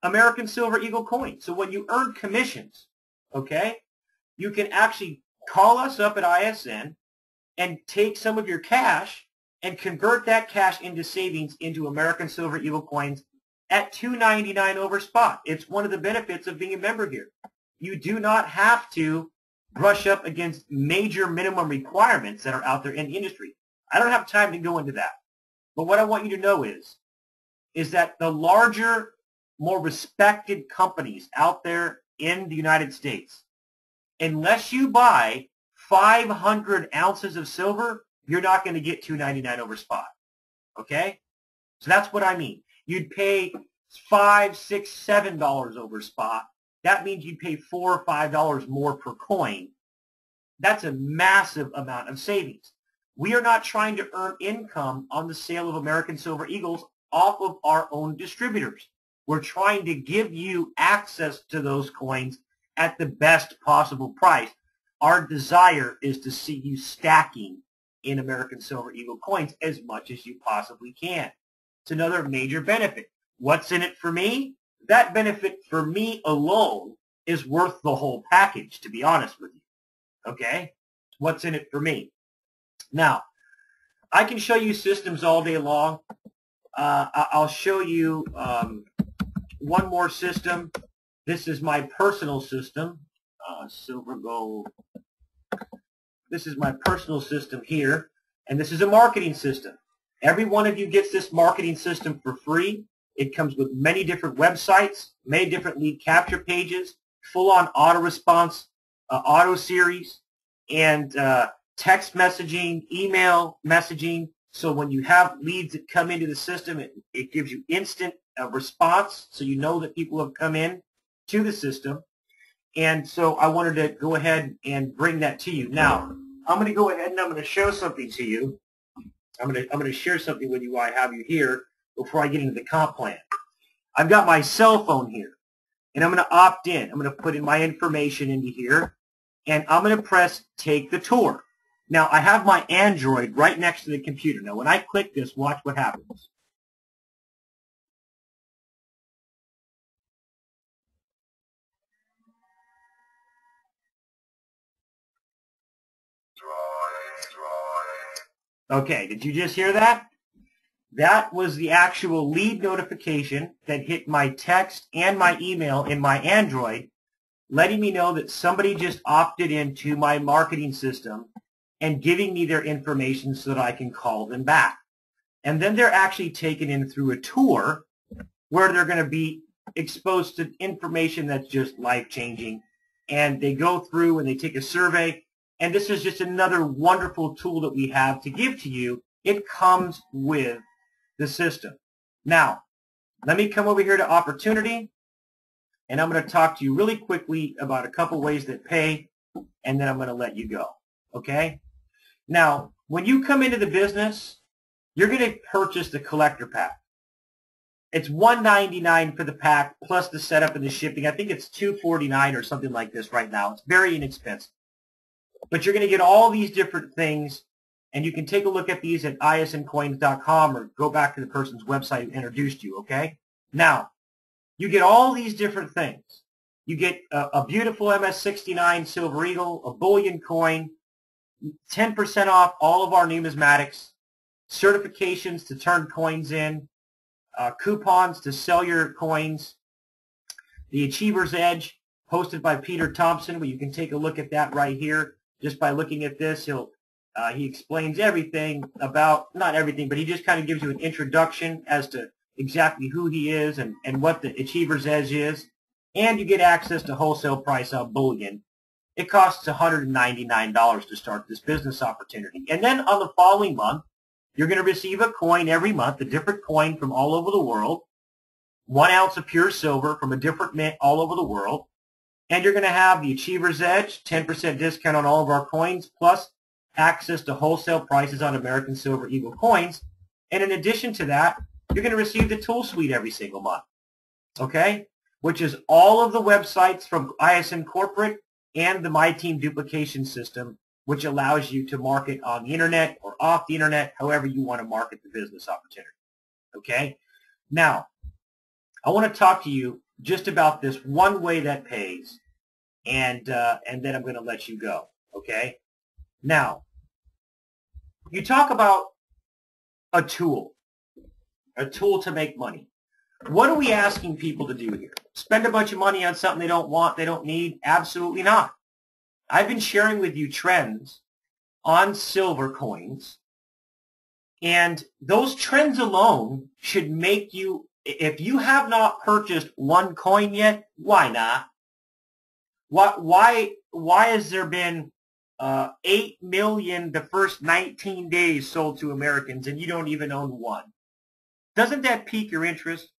American Silver Eagle coins. So when you earn commissions, okay, you can actually call us up at ISN and take some of your cash and convert that cash into savings into American Silver Eagle coins at $2.99 over spot. It's one of the benefits of being a member here. You do not have to brush up against major minimum requirements that are out there in the industry. I don't have time to go into that. But what I want you to know is that the larger, more respected companies out there in the United States, unless you buy 500 ounces of silver, you're not going to get $2.99 over spot. Okay? So that's what I mean. you'd pay $5, $6, $7 over spot. That means you'd pay $4 or $5 more per coin. That's a massive amount of savings. We are not trying to earn income on the sale of American Silver Eagles off of our own distributors. We're trying to give you access to those coins at the best possible price. Our desire is to see you stacking in American Silver Eagle coins as much as you possibly can. It's another major benefit. What's in it for me? That benefit for me alone is worth the whole package, to be honest with you. Okay? What's in it for me? Now, I can show you systems all day long. I'll show you one more system. This is my personal system, silver gold. This is my personal system here, and this is a marketing system. Every one of you gets this marketing system for free. It comes with many different websites, many different lead capture pages, full-on auto response, auto series, and text messaging, email messaging. So when you have leads that come into the system, it gives you instant response, so you know that people have come in to the system. And so I wanted to go ahead and bring that to you. Now, I'm going to go ahead and I'm going to show something to you. I'm going to share something with you while I have you here before I get into the comp plan. I've got my cell phone here, and I'm going to opt in. I'm going to put in my information into here, and I'm going to press Take the Tour. Now, I have my Android right next to the computer. Now, when I click this, watch what happens. Okay, did you just hear that? That was the actual lead notification that hit my text and my email in my Android, letting me know that somebody just opted into my marketing system and giving me their information so that I can call them back. And then they're actually taken in through a tour where they're going to be exposed to information that's just life-changing. And they go through and they take a survey. And this is just another wonderful tool that we have to give to you. It comes with the system. Now, let me come over here to Opportunity, and I'm going to talk to you really quickly about a couple ways that pay, and then I'm going to let you go. Okay? Now, when you come into the business, you're going to purchase the collector pack. It's $199 for the pack plus the setup and the shipping. I think it's $249 or something like this right now. It's very inexpensive. But you're going to get all these different things, and you can take a look at these at isncoins.com or go back to the person's website who introduced you, okay? Now, you get all these different things. You get a beautiful MS69 Silver Eagle, a bullion coin, 10% off all of our numismatics, certifications to turn coins in, coupons to sell your coins, the Achiever's Edge, hosted by Peter Thompson, where you can take a look at that right here. Just by looking at this, he explains everything about, not everything, but he just kind of gives you an introduction as to exactly who he is and what the Achiever's Edge is. And you get access to wholesale price on bullion. It costs $199 to start this business opportunity. And then on the following month, you're going to receive a coin every month, a different coin from all over the world, 1 ounce of pure silver from a different mint all over the world. And you're going to have the Achiever's Edge, 10% discount on all of our coins, plus access to wholesale prices on American Silver Eagle coins. And in addition to that, you're going to receive the tool suite every single month, okay? Which is all of the websites from ISN Corporate and the My Team duplication system, which allows you to market on the internet or off the internet, however you want to market the business opportunity, okay? Now, I want to talk to you just about this one way that pays, and then I'm going to let you go, okay? Now, you talk about a tool to make money. What are we asking people to do here? Spend a bunch of money on something they don't want, they don't need? Absolutely not. I've been sharing with you trends on silver coins, and those trends alone should make you, if you have not purchased one coin yet, why not? Why has there been 8 million the first 19 days sold to Americans and you don't even own one? Doesn't that pique your interest?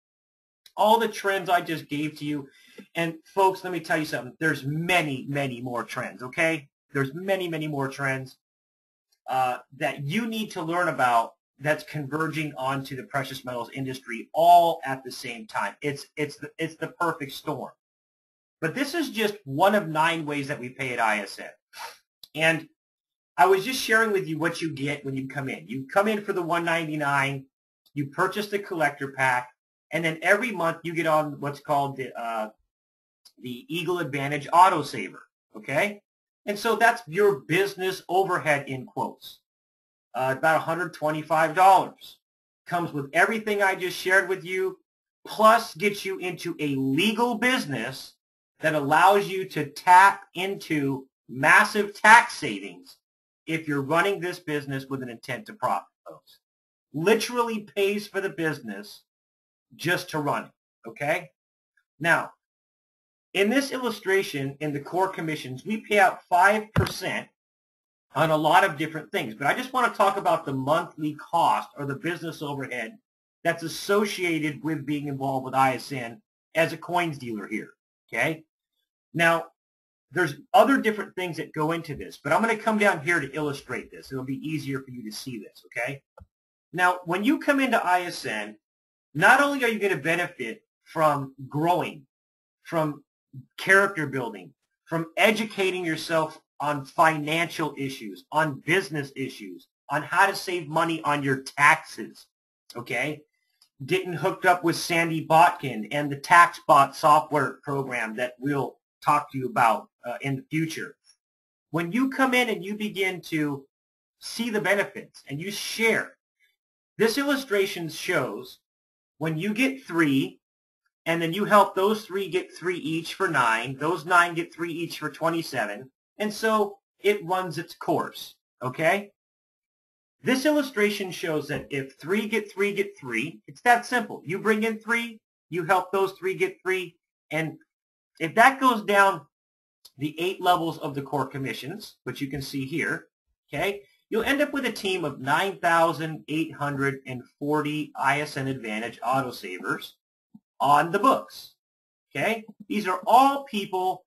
All the trends I just gave to you. And folks, let me tell you something. There's many, many more trends, okay? There's many, many more trends that you need to learn about that's converging onto the precious metals industry all at the same time. It's the perfect storm. But this is just one of 9 ways that we pay at ISN. And I was just sharing with you what you get when you come in. You come in for the $199, you purchase the collector pack, and then every month you get on what's called the Eagle Advantage Autosaver, okay? And so that's your business overhead in quotes. About $125. Comes with everything I just shared with you, plus gets you into a legal business that allows you to tap into massive tax savings if you're running this business with an intent to profit, folks. Literally pays for the business just to run it, okay? Now, in this illustration, in the core commissions, we pay out 5% on a lot of different things. But I just want to talk about the monthly cost or the business overhead that's associated with being involved with ISN as a coins dealer here, okay? Now, there's other different things that go into this, but I'm going to come down here to illustrate this. It'll be easier for you to see this, okay? Now, when you come into ISN, not only are you going to benefit from growing, from character building, from educating yourself on financial issues, on business issues, on how to save money on your taxes, okay? Getting hooked up with Sandy Botkin and the TaxBot software program that we'll talk to you about in the future. When you come in and you begin to see the benefits and you share, this illustration shows when you get 3 and then you help those 3 get 3 each for 9, those 9 get 3 each for 27, and so it runs its course, okay? This illustration shows that if 3 get 3 get 3, it's that simple. You bring in 3, you help those 3 get 3, and if that goes down the 8 levels of the core commissions, which you can see here, okay, you'll end up with a team of 9,840 ISN Advantage autosavers on the books, okay? These are all people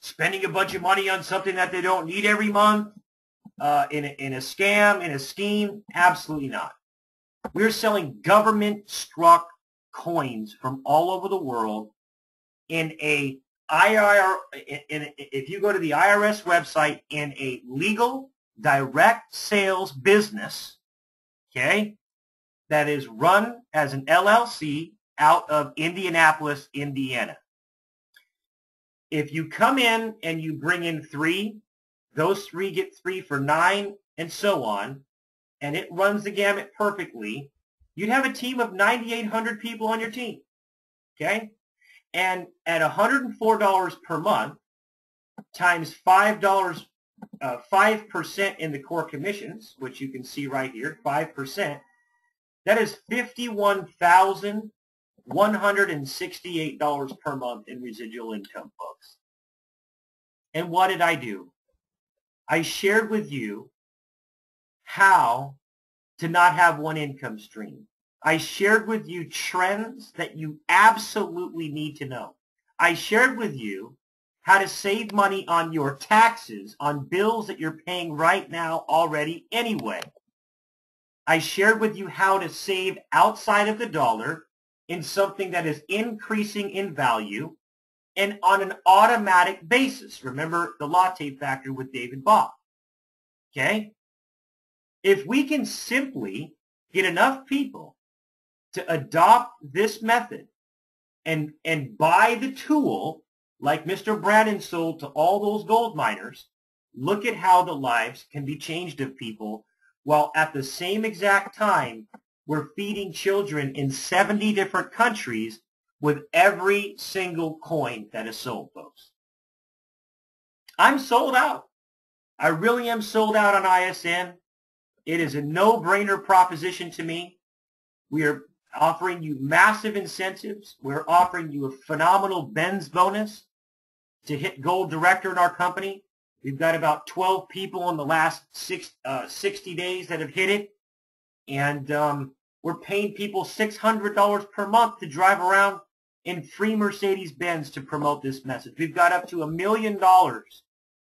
spending a bunch of money on something that they don't need every month, in a scam, in a scheme. Absolutely not. We're selling government-struck coins from all over the world in a if you go to the IRS website, in a legal direct sales business, okay, that is run as an LLC out of Indianapolis, Indiana. If you come in and you bring in 3, those 3 get 3 for 9, and so on, and it runs the gamut perfectly, you'd have a team of 9,800 people on your team, okay? And at $104 per month times $5, 5% in the core commissions, which you can see right here, 5%, that is $51,168 per month in residual income, folks. And what did I do? I shared with you how to not have one income stream. I shared with you trends that you absolutely need to know. I shared with you how to save money on your taxes, on bills that you're paying right now already anyway. I shared with you how to save outside of the dollar in something that is increasing in value and on an automatic basis. Remember the latte factor with David Bach. Okay? If we can simply get enough people to adopt this method and buy the tool like Mr. Brannon sold to all those gold miners, look at how the lives can be changed of people, while at the same exact time we're feeding children in 70 different countries with every single coin that is sold, folks. I'm sold out. I really am sold out on ISN. It is a no-brainer proposition to me. We are offering you massive incentives. We're offering you a phenomenal Ben's bonus to hit Gold Director in our company. We've got about 12 people in the last 60 days that have hit it. And We're paying people $600 per month to drive around in free Mercedes-Benz to promote this message. We've got up to $1 million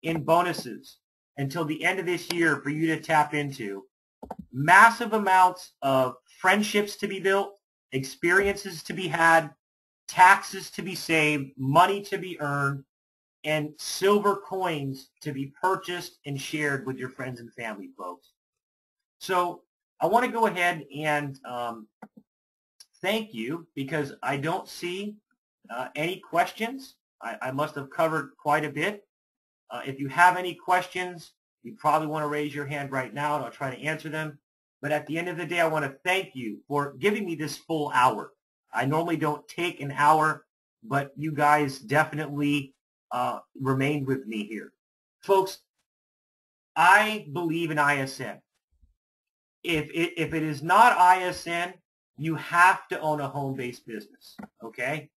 in bonuses until the end of this year for you to tap into. Massive amounts of friendships to be built, experiences to be had, taxes to be saved, money to be earned, and silver coins to be purchased and shared with your friends and family, folks. So I want to go ahead and thank you, because I don't see any questions. I must have covered quite a bit. If you have any questions, you probably want to raise your hand right now, and I'll try to answer them. But at the end of the day, I want to thank you for giving me this full hour. I normally don't take an hour, but you guys definitely remained with me here. Folks, I believe in ISN. If it is not ISN, you have to own a home-based business, okay?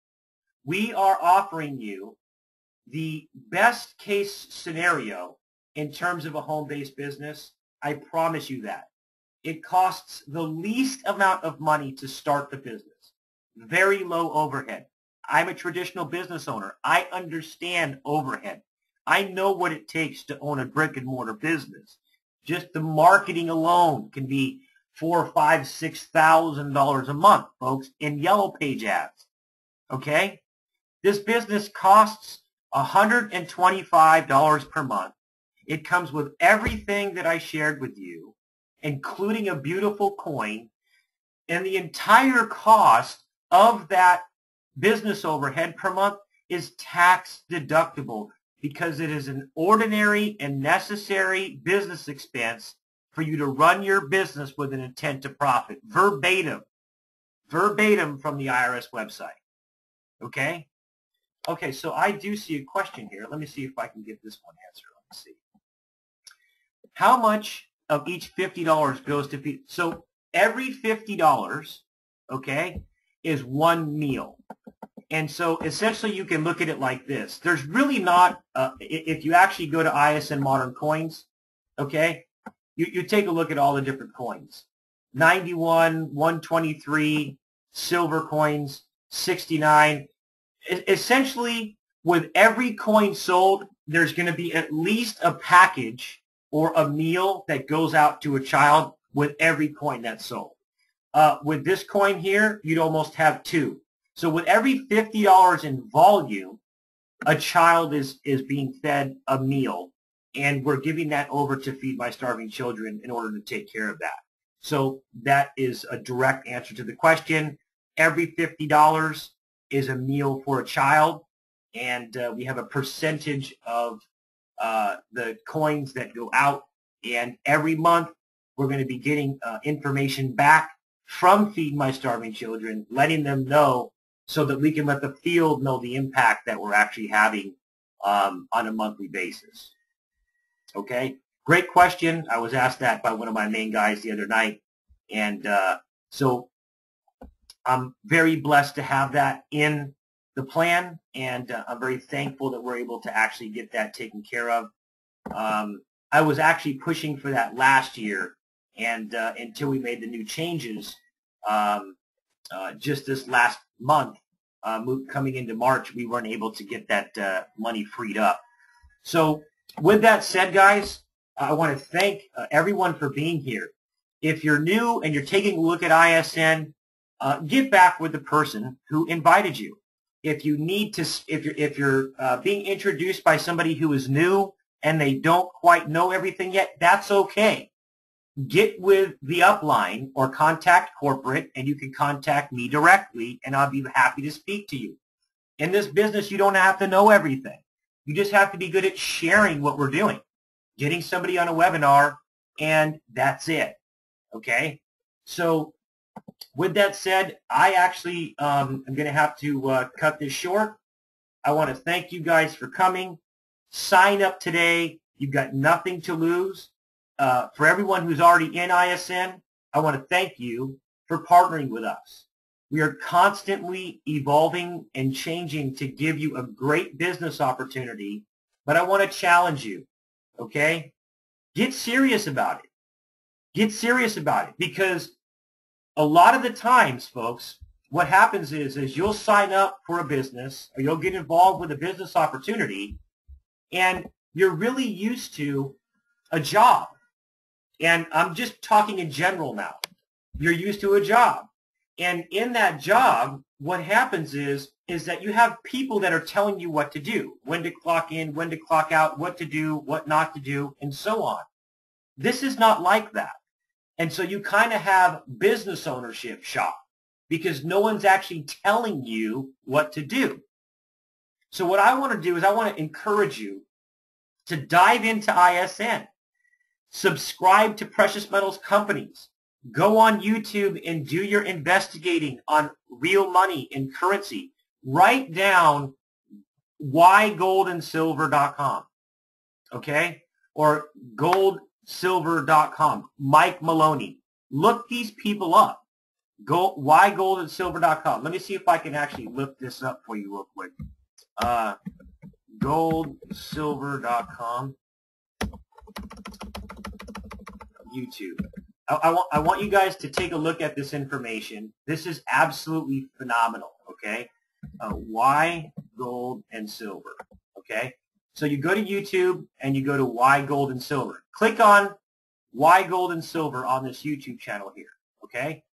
We are offering you the best case scenario in terms of a home-based business. I promise you that. It costs the least amount of money to start the business. Very low overhead. I'm a traditional business owner. I understand overhead. I know what it takes to own a brick and mortar business. Just the marketing alone can be $4,000, $5,000, $6,000 a month, folks, in Yellow Page ads. Okay? This business costs $125 per month. It comes with everything that I shared with you, including a beautiful coin, and the entire cost of that business overhead per month is tax deductible, because it is an ordinary and necessary business expense for you to run your business with an intent to profit. Verbatim from the IRS website. Okay? Okay, so I do see a question here. Let me see if I can get this one answered. Let's see. How much of each $50 goes to feed? So every $50, okay, is one meal. And so essentially you can look at it like this. There's really not, if you actually go to ISN Modern Coins, okay, you take a look at all the different coins. 91, 123, silver coins, 69. Essentially, with every coin sold, there's going to be at least a package or a meal that goes out to a child with every coin that's sold. With this coin here, you'd almost have two. So with every $50 in volume, a child is being fed a meal, and we're giving that over to Feed My Starving Children in order to take care of that. So that is a direct answer to the question. Every $50 is a meal for a child, and we have a percentage of the coins that go out, and every month we're going to be getting information back from Feed My Starving Children, letting them know so that we can let the field know the impact that we're actually having on a monthly basis. Okay? Great question. I was asked that by one of my main guys the other night, and so I'm very blessed to have that in the plan, and I'm very thankful that we're able to actually get that taken care of. I was actually pushing for that last year, and until we made the new changes just this last month, coming into March, we weren't able to get that money freed up. So with that said, guys, I want to thank everyone for being here. If you're new and you're taking a look at ISN, get back with the person who invited you. If you need to, if you're being introduced by somebody who is new and they don't quite know everything yet, that's okay. Get with the upline or contact corporate, and you can contact me directly, and I'll be happy to speak to you. In this business, you don't have to know everything. You just have to be good at sharing what we're doing, getting somebody on a webinar, and that's it. Okay? So with that said, I actually am going to have to cut this short. I want to thank you guys for coming. Sign up today. You've got nothing to lose. For everyone who's already in ISN, I want to thank you for partnering with us. We are constantly evolving and changing to give you a great business opportunity, but I want to challenge you, okay? Get serious about it. Get serious about it, because A lot of the times, folks, what happens is you'll sign up for a business or you'll get involved with a business opportunity and you're really used to a job. And I'm just talking in general now. You're used to a job. And in that job, what happens is that you have people that are telling you what to do, when to clock in, when to clock out, what to do, what not to do, and so on. This is not like that. And so you kind of have business ownership shock because no one's actually telling you what to do. So what I want to do is I want to encourage you to dive into ISN, subscribe to precious metals companies, go on YouTube and do your investigating on real money and currency. Write down whygoldandsilver.com, okay? Or goldsilver.com, Mike Maloney. Look these people up. Go whygoldandsilver.com. Let me see if I can actually look this up for you real quick. Goldsilver.com. YouTube. I want you guys to take a look at this information. This is absolutely phenomenal, okay? Why gold and silver, okay? So you go to YouTube and you go to Why Gold and Silver. Click on Why Gold and Silver on this YouTube channel here, okay?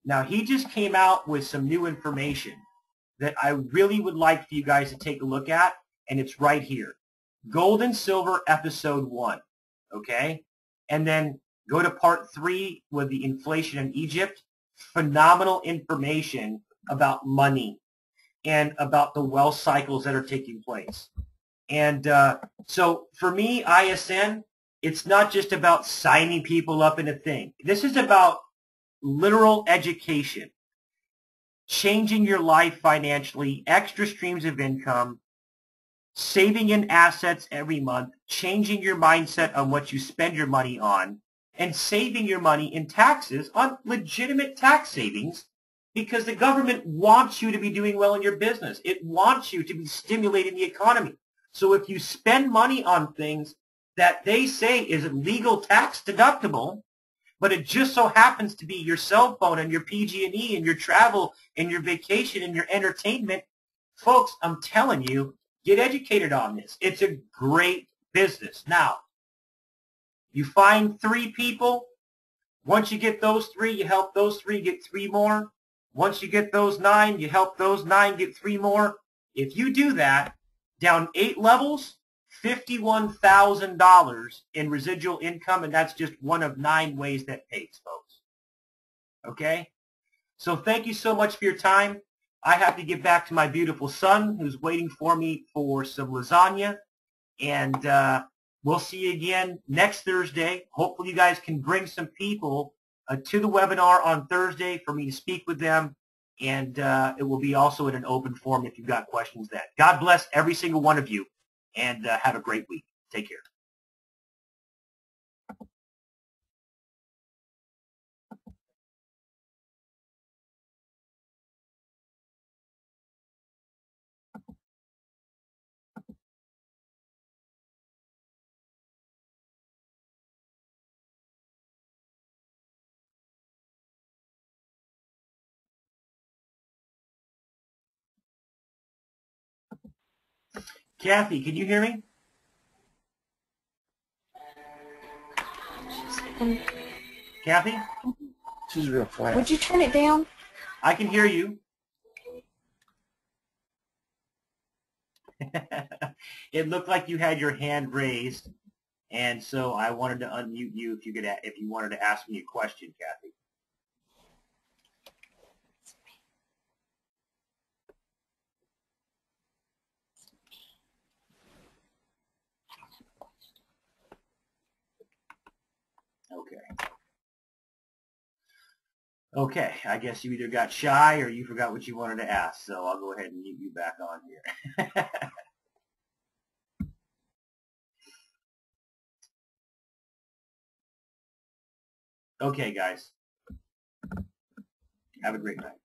Now, he just came out with some new information that I really would like for you guys to take a look at, and it's right here. Gold and Silver Episode 1, okay? And then go to Part 3 with the inflation in Egypt. Phenomenal information about money and about the wealth cycles that are taking place. And so for me, ISN, it's not just about signing people up in a thing. This is about literal education, changing your life financially, extra streams of income, saving in assets every month, changing your mindset on what you spend your money on, and saving your money in taxes on legitimate tax savings because the government wants you to be doing well in your business. It wants you to be stimulating the economy. So if you spend money on things that they say is legal tax deductible, but it just so happens to be your cell phone and your PG&E and your travel and your vacation and your entertainment, folks, I'm telling you, get educated on this. It's a great business. Now, you find 3 people. Once you get those 3, you help those 3 get 3 more. Once you get those 9, you help those 9 get 3 more. If you do that, down 8 levels, $51,000 in residual income, and that's just one of 9 ways that pays, folks. Okay? So thank you so much for your time. I have to get back to my beautiful son who's waiting for me for some lasagna, and we'll see you again next Thursday. Hopefully you guys can bring some people to the webinar on Thursday for me to speak with them, and it will be also in an open forum if you've got questions then. God bless every single one of you, and have a great week. Take care. Kathy, can you hear me? Kathy? She's real flat. Would you turn it down? I can hear you. It looked like you had your hand raised, and so I wanted to unmute you if you wanted to ask me a question, Kathy. Okay. Okay, I guess you either got shy or you forgot what you wanted to ask, so I'll go ahead and mute you back on here. Okay, guys. Have a great night.